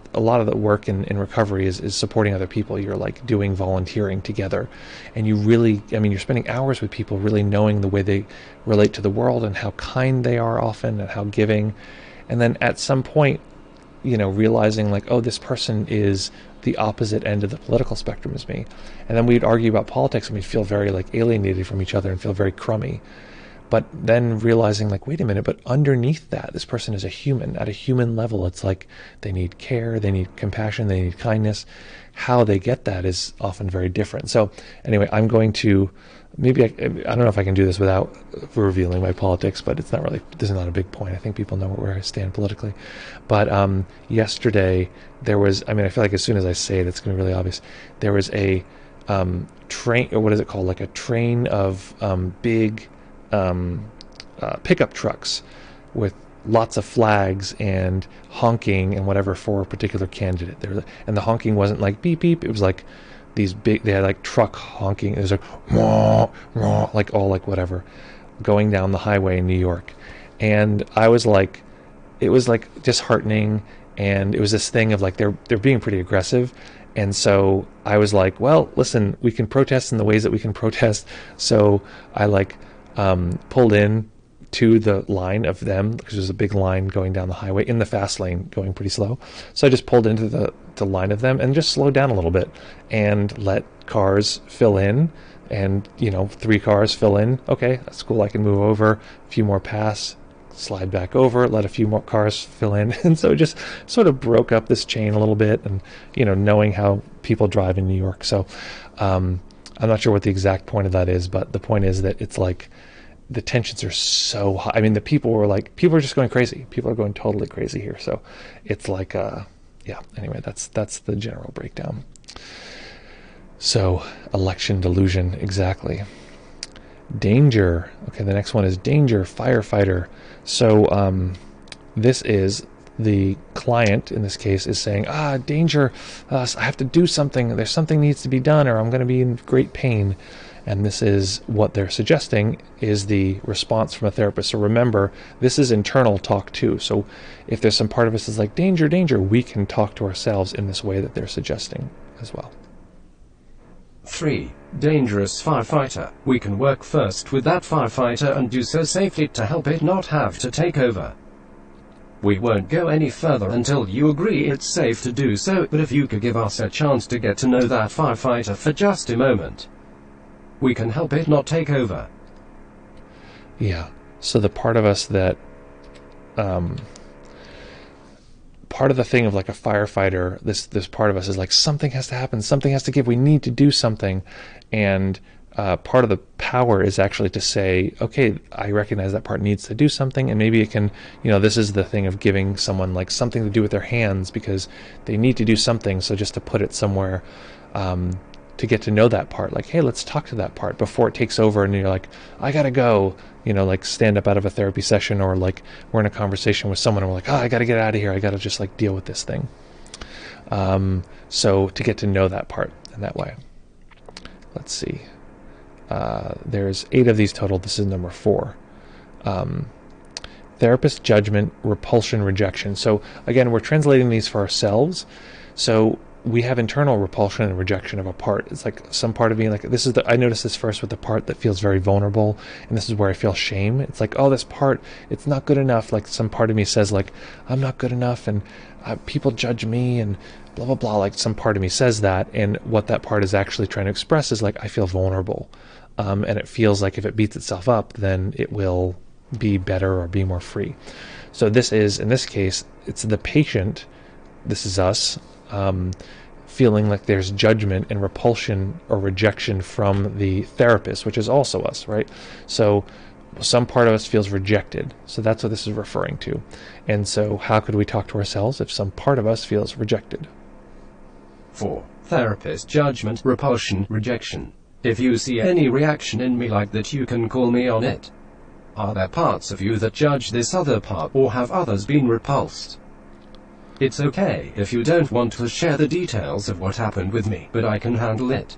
of the work in recovery is supporting other people. You're like doing volunteering together, and you really, you're spending hours with people, really knowing the way they relate to the world and how kind they are often and how giving. And then at some point, realizing like, oh, this person is the opposite end of the political spectrum as me. And then we'd argue about politics, and we'd feel very like alienated from each other and feel very crummy. But then realizing like, wait a minute, but underneath that, this person is a human. At a human level, it's like they need care, they need compassion, they need kindness. How they get that is often very different. So anyway, I'm going to, maybe I don't know if I can do this without revealing my politics, but this is not a big point. I think people know where I stand politically. But yesterday there was, I feel like as soon as I say it, it's going to be really obvious. There was a train, or what is it called? Like a train of big pickup trucks with lots of flags and honking and whatever for a particular candidate. And the honking wasn't like beep beep. It was like these big, they had like truck honking. It was like wah, wah, like all like whatever, going down the highway in New York. And I was like, it was like disheartening. And it was this thing of like, they're being pretty aggressive. And so I was like, well, listen, we can protest in the ways that we can protest. So I like pulled in to the line of them, because there's a big line going down the highway in the fast lane going pretty slow. So I just pulled into the line of them and just slowed down a little bit and let cars fill in, and 3 cars fill in. Okay, that's cool, I can move over. A few more pass, slide back over, let a few more cars fill in. And so it just sort of broke up this chain a little bit, and knowing how people drive in New York. So I'm not sure what the exact point of that is, but the point is that it's like the tensions are so high. The people are just going crazy. People are going totally crazy here. So it's like, anyway, that's the general breakdown. So election delusion, exactly. Danger. Okay, the next one is danger, firefighter. So this is the client, in this case, is saying, danger, I have to do something. There's something needs to be done, or I'm going to be in great pain. And this is what they're suggesting is the response from a therapist. So remember, this is internal talk too. So if there's some part of us that's like, danger, danger, we can talk to ourselves in this way that they're suggesting as well. 3. Dangerous firefighter. We can work first with that firefighter and do so safely to help it not have to take over. We won't go any further until you agree it's safe to do so, but if you could give us a chance to get to know that firefighter for just a moment, we can help it not take over. Yeah. So the part of us that, part of the thing of like a firefighter, this part of us is like, something has to happen, something has to give, we need to do something. And part of the power is actually to say, okay, I recognize that part needs to do something, and maybe it can, this is the thing of giving someone like something to do with their hands because they need to do something. So just to put it somewhere, to get to know that part, like, hey, let's talk to that part before it takes over and you're like, I gotta go, like stand up out of a therapy session, or like we're in a conversation with someone and we're like, oh, I gotta get out of here, I gotta just like deal with this thing. So to get to know that part in that way. Let's see. There's 8 of these total. This is number 4. Therapist, judgment, repulsion, rejection. So again, we're translating these for ourselves. So we have internal repulsion and rejection of a part. It's like some part of me, like I noticed this first with the part that feels very vulnerable, and this is where I feel shame. It's like, oh, this part, it's not good enough. Like some part of me says like, I'm not good enough, and people judge me, and blah, blah, blah. Like some part of me says that, and what that part is actually trying to express is like, I feel vulnerable. And it feels like if it beats itself up, then it will be better or be more free. So this is, in this case, it's the patient, this is us, feeling like there's judgment and repulsion or rejection from the therapist, which is also us, right? So some part of us feels rejected. So that's what this is referring to. And so how could we talk to ourselves if some part of us feels rejected? 4. Therapist, judgment, repulsion, rejection. If you see any reaction in me like that, you can call me on it. Are there parts of you that judge this other part, or have others been repulsed? It's okay if you don't want to share the details of what happened with me, but I can handle it.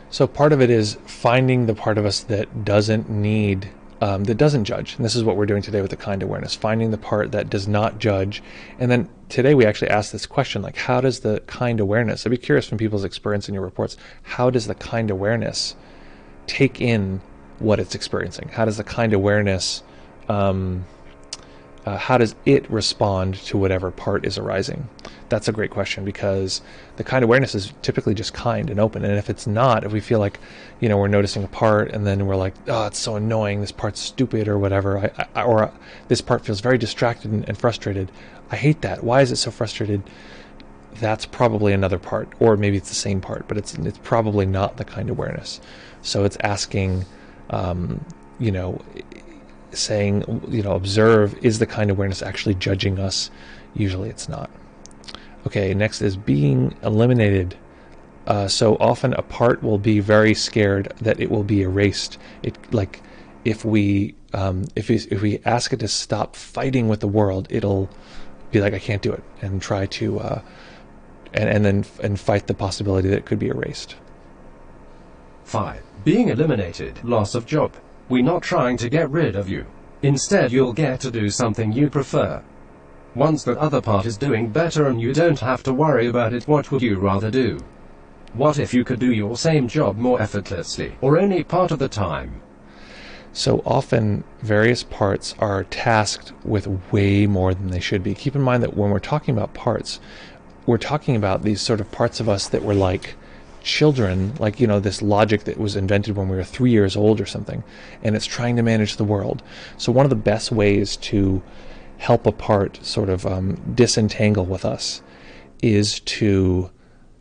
So part of it is finding the part of us that doesn't need, that doesn't judge. And this is what we're doing today with the kind awareness, finding the part that does not judge. And then today we actually asked this question, like, how does the kind awareness, I'd be curious from people's experience in your reports, how does the kind awareness take in what it's experiencing? How does the kind awareness, how does it respond to whatever part is arising? That's a great question, because the kind awareness is typically just kind and open. And if it's not, if we feel like, we're noticing a part and then we're like, oh, it's so annoying, this part's stupid or whatever, or this part feels very distracted and frustrated. I hate that. Why is it so frustrated? That's probably another part, or maybe it's the same part, but it's probably not the kind awareness. So it's asking, saying, observe, is the kind awareness actually judging us? Usually it's not. Okay, next is being eliminated. So often a part will be very scared that it will be erased. If we ask it to stop fighting with the world, it'll be like, I can't do it, and try to and fight the possibility that it could be erased. 5. Being eliminated, loss of job. We're not trying to get rid of you. Instead, you'll get to do something you prefer. Once that other part is doing better and you don't have to worry about it, what would you rather do? What if you could do your same job more effortlessly, or only part of the time? So often various parts are tasked with way more than they should be. Keep in mind that when we're talking about parts, we're talking about these sort of parts of us that were like children, like, this logic that was invented when we were 3 years old or something, and it's trying to manage the world. So one of the best ways to help a part sort of disentangle with us is to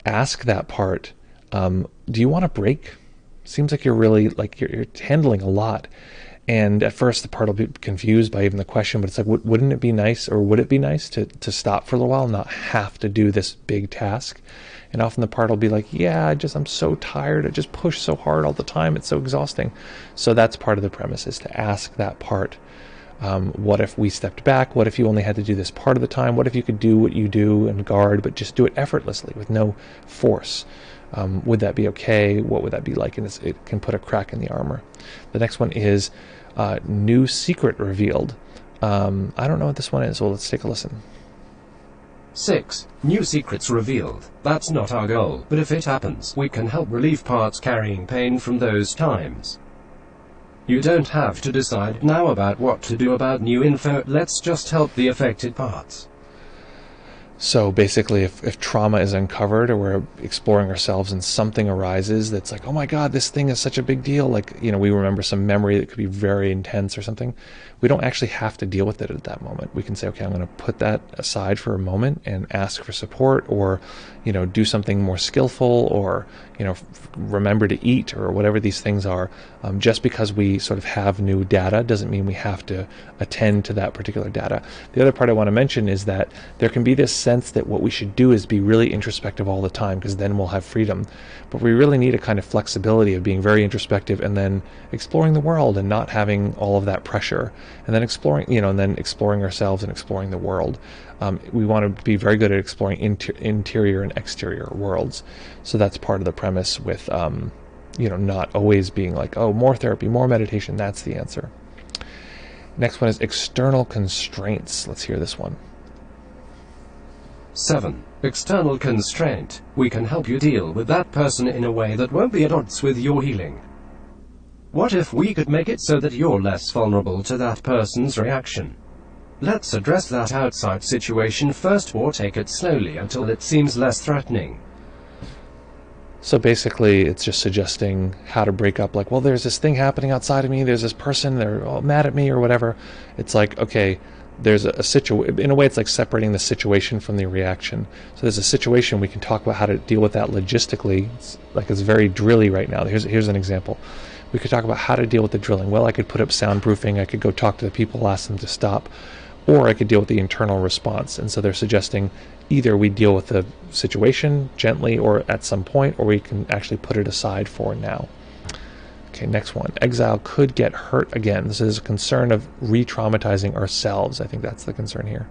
ask that part, do you want a break? Seems like you're really, like, you're handling a lot. And at first the part will be confused by even the question, but it's like, wouldn't it be nice, or would it be nice to stop for a little while and not have to do this big task? And often the part will be like, yeah, I'm so tired. I just push so hard all the time. It's so exhausting. So that's part of the premise, is to ask that part, what if we stepped back? What if you only had to do this part of the time? What if you could do what you do and guard, but just do it effortlessly with no force? Would that be okay? What would that be like? And it can put a crack in the armor. The next one is new secret revealed. I don't know what this one is, so let's take a listen. 6. New secrets revealed. That's not our goal, but if it happens, we can help relieve parts carrying pain from those times. You don't have to decide now about what to do about new info. Let's just help the affected parts. So basically, if trauma is uncovered or we're exploring ourselves and something arises that's like, oh my God, this thing is such a big deal, like, we remember some memory that could be very intense or something, we don't actually have to deal with it at that moment. We can say, okay, I'm going to put that aside for a moment and ask for support, or, do something more skillful, or, remember to eat, or whatever these things are. Just because we sort of have new data doesn't mean we have to attend to that particular data. The other part I want to mention is that there can be this sense that what we should do is be really introspective all the time, because then we'll have freedom. But we really need a kind of flexibility of being very introspective and then exploring the world and not having all of that pressure, and then exploring ourselves and exploring the world. We want to be very good at exploring interior and exterior worlds. So that's part of the premise with, not always being like, oh, more therapy, more meditation, that's the answer. Next one is external constraints. Let's hear this one. 7. External constraint. We can help you deal with that person in a way that won't be at odds with your healing. What if we could make it so that you're less vulnerable to that person's reaction? Let's address that outside situation first, or take it slowly until it seems less threatening. So basically, it's just suggesting how to break up, like, well, there's this thing happening outside of me, there's this person, they're all mad at me or whatever. It's like, okay, there's a situation. In a way, it's like separating the situation from the reaction. So there's a situation, we can talk about how to deal with that logistically. It's very drilly right now. Here's an example. We could talk about how to deal with the drilling. Well, I could put up soundproofing, I could go talk to the people, ask them to stop, or I could deal with the internal response. And so they're suggesting either we deal with the situation gently or at some point, or we can actually put it aside for now. Okay, next one. Exile could get hurt again. This is a concern of re-traumatizing ourselves. I think that's the concern here.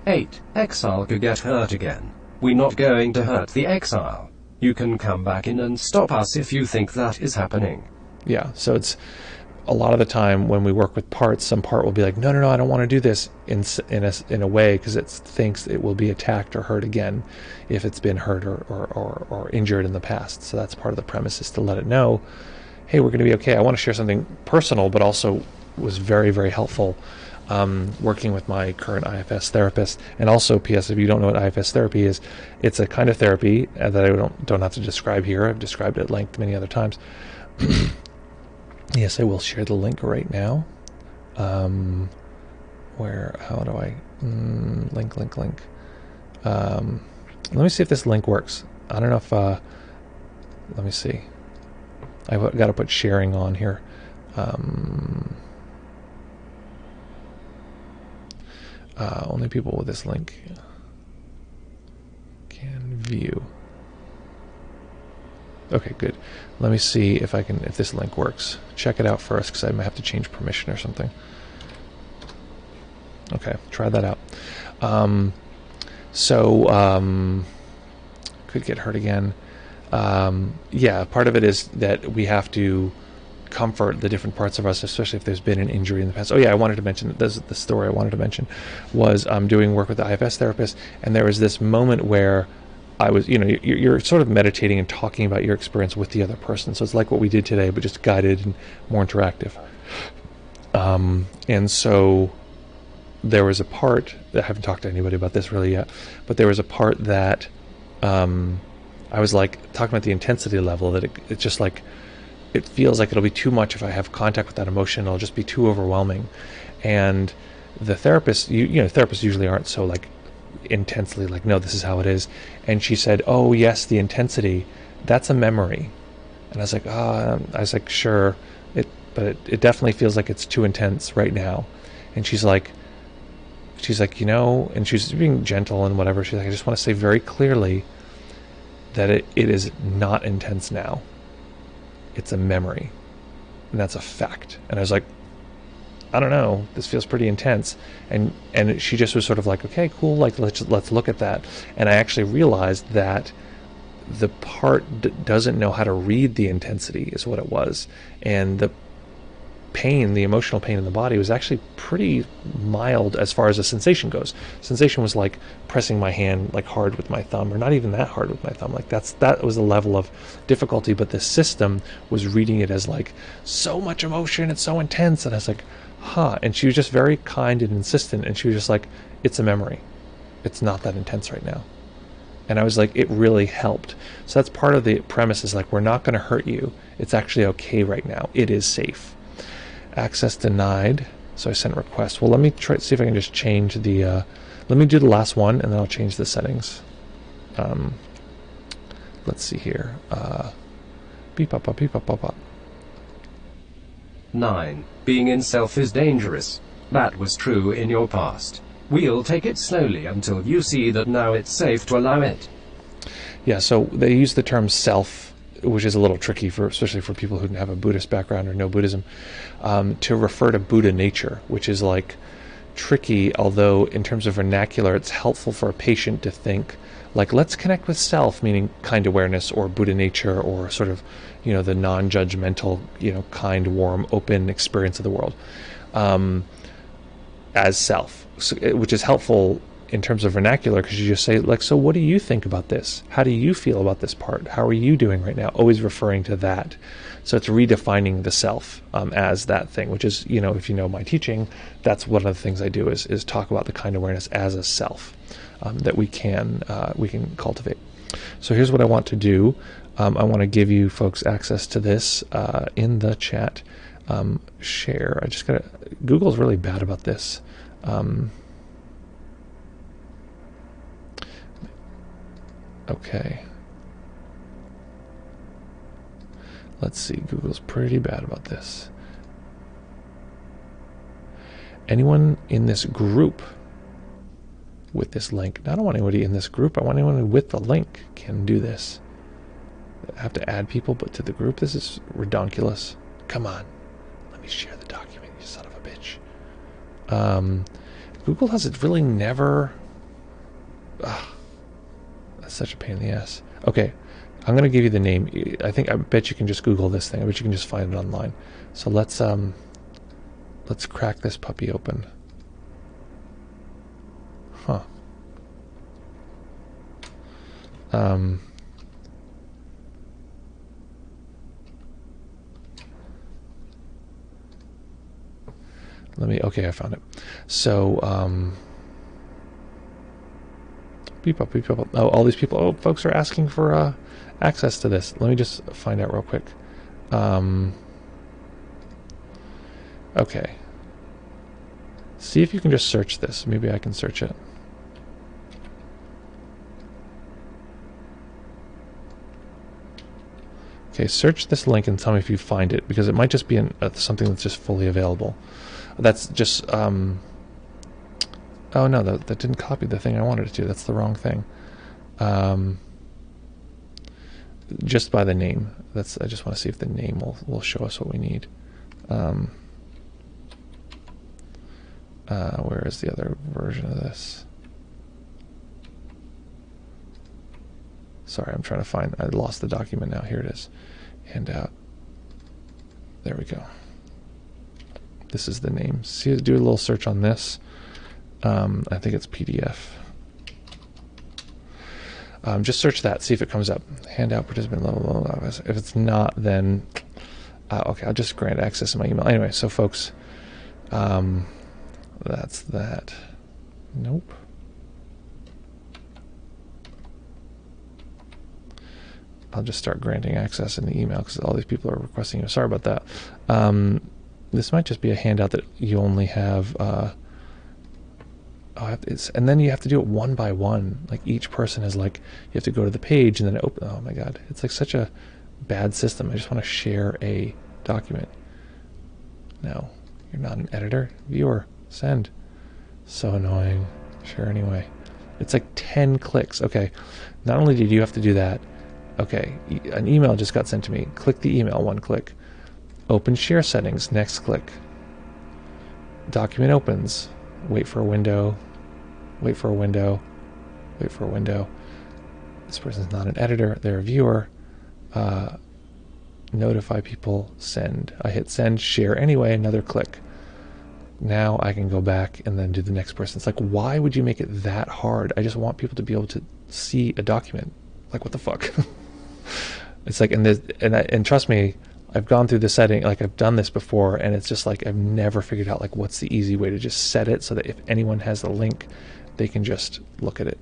8. Exile could get hurt again. We're not going to hurt the exile. You can come back in and stop us if you think that is happening. Yeah, so it's a lot of the time when we work with parts, some part will be like, no, I don't want to do this in a way, because it thinks it will be attacked or hurt again if it's been hurt or injured in the past. So that's part of the premise, is to let it know, hey, we're going to be okay. I want to share something personal, but also was very, very helpful working with my current IFS therapist. And also, P.S., if you don't know what IFS therapy is, it's a kind of therapy that I don't have to describe here. I've described it at length many other times. Yes, I will share the link right now. How do I link? Let me see if this link works. I don't know if let me see. I've got to put sharing on here. Only people with this link can view. Okay, good. Let me see if this link works. Check it out first, because I might have to change permission or something. Okay, try that out. Could get hurt again. Yeah, part of it is that we have to comfort the different parts of us, especially if there's been an injury in the past. Oh yeah, I wanted to mention, the story I wanted to mention was doing work with the IFS therapist, and there was this moment where I was, you're sort of meditating and talking about your experience with the other person. So it's like what we did today, but just guided and more interactive. And so there was a part that I haven't talked to anybody about this really yet, but there was a part that I was like talking about the intensity level, that it's just like, it feels like it'll be too much if I have contact with that emotion. It'll just be too overwhelming. And the therapist, therapists usually aren't so like intensely like, no, this is how it is. And she said, oh yes, the intensity, that's a memory. And I was like, sure, but it definitely feels like it's too intense right now. And she's like, and she's being gentle and whatever. She's like, I just want to say very clearly that it is not intense now. It's a memory, and that's a fact. And I was like, I don't know, this feels pretty intense. And she just was sort of like, okay, cool, like let's look at that. And I actually realized that the part doesn't know how to read the intensity is what it was. And the pain, the emotional pain in the body was actually pretty mild as far as the sensation goes. Sensation was like pressing my hand like hard with my thumb, or not even that hard with my thumb. Like that was the level of difficulty, but the system was reading it as like so much emotion, it's so intense. And I was like, huh. And she was just very kind and insistent, and she was just like, it's a memory. it's not that intense right now. And I was like, it really helped. So that's part of the premise, is like, we're not going to hurt you. It's actually okay right now. It is safe. Access denied. So I sent request. Well, let me try see if I can just change the, let me do the last one, and then I'll change the settings. Let's see here. Beep up, beep up, up. 9. Being in self is dangerous. That was true in your past. We'll take it slowly until you see that now it's safe to allow it. Yeah, so they use the term self, which is a little tricky, for especially for people who have a Buddhist background or know Buddhism, to refer to Buddha nature, which is like tricky, although in terms of vernacular, it's helpful for a patient to think, like, let's connect with self, meaning kind awareness or Buddha nature, or sort of, the non-judgmental, kind, warm, open experience of the world, as self, which is helpful in terms of vernacular, because you just say, like, so what do you think about this? How do you feel about this part? How are you doing right now? Always referring to that. So it's redefining the self as that thing, which is, if you know my teaching, that's one of the things I do is talk about the kind awareness as a self that we can cultivate. So here's what I want to do. I want to give you folks access to this in the chat. Share. I just gotta. Google's really bad about this. Okay. Let's see. Google's pretty bad about this. Anyone in this group with this link? I don't want anybody in this group. I want anyone with the link can do this. I have to add people, but to the group, this is redonkulous. Come on. Let me share the document, you son of a bitch. Google has it really never... that's such a pain in the ass. Okay, I'm going to give you the name. I bet you can just Google this thing. I bet you can just find it online. So let's crack this puppy open. Huh. Okay, I found it. So, beep up. Oh, all these people, folks are asking for access to this. Let me just find out real quick. Okay. See if you can just search this. Maybe I can search it. Okay, search this link and tell me if you find it, because it might just be something that's just fully available. That's just, oh no, that didn't copy the thing I wanted it to. That's the wrong thing. Just by the name. I just want to see if the name will show us what we need. Where is the other version of this? Sorry, I'm trying to find, I lost the document now. Here it is. Handout. There we go. This is the name. See, do a little search on this. I think it's PDF. Just search that, see if it comes up. Handout participant level. If it's not, then okay, I'll just grant access to my email. Anyway, so folks, that's that. Nope. I'll just start granting access in the email because all these people are requesting it. Sorry about that. This might just be a handout that you only have. And then you have to do it one by one. Like each person is like, you have to go to the page and then open. Oh my God, it's like such a bad system. I just want to share a document. No, you're not an editor. Viewer, send. So annoying. Share anyway. It's like 10 clicks. Okay, not only did you have to do that. Okay, an email just got sent to me. Click the email, one click. Open share settings, next click. Document opens. Wait for a window. Wait for a window. Wait for a window. This person's not an editor, they're a viewer. Notify people, send. I hit send, share anyway, another click. Now I can go back and then do the next person. It's like, why would you make it that hard? I just want people to be able to see a document. Like, what the fuck? It's like, and trust me, I've gone through the setting, like I've done this before, and it's just like I've never figured out like what's the easy way to just set it so that if anyone has the link, they can just look at it.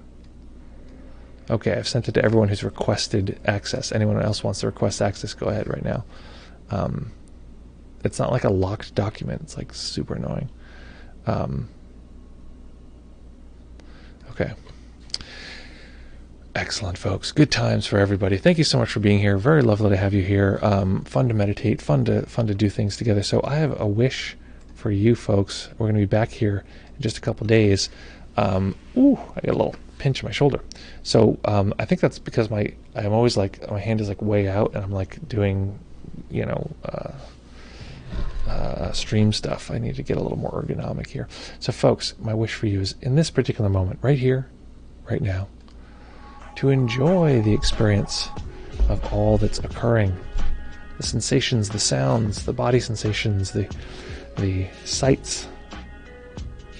Okay, I've sent it to everyone who's requested access. Anyone else wants to request access, go ahead right now. It's not like a locked document. It's like super annoying. Okay. Excellent, folks. Good times for everybody. Thank you so much for being here. Very lovely to have you here. Fun to meditate. Fun to do things together. So I have a wish for you folks. We're going to be back here in just a couple days. Ooh, I got a little pinch in my shoulder. So I think that's because I'm always like, my hand is like way out, and I'm like doing, you know, stream stuff. I need to get a little more ergonomic here. So folks, my wish for you is in this particular moment, right here, right now, to enjoy the experience of all that's occurring, the sensations, the sounds, the body sensations, the sights.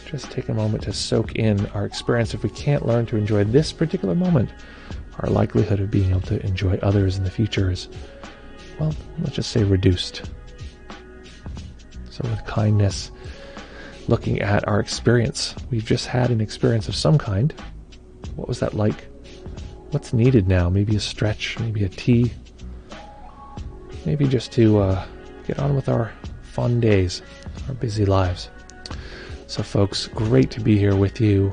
Just take a moment to soak in our experience. If we can't learn to enjoy this particular moment, our likelihood of being able to enjoy others in the future is, well, let's just say reduced. So with kindness, looking at our experience, we've just had an experience of some kind. What was that like? What's needed now? Maybe a stretch, maybe a tea, maybe just to get on with our fun days, our busy lives. So folks, great to be here with you.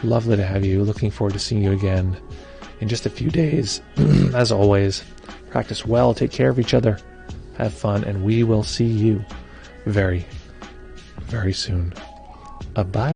Lovely to have you. Looking forward to seeing you again in just a few days. As always, practice well, take care of each other, have fun, and we will see you very, very soon. Bye.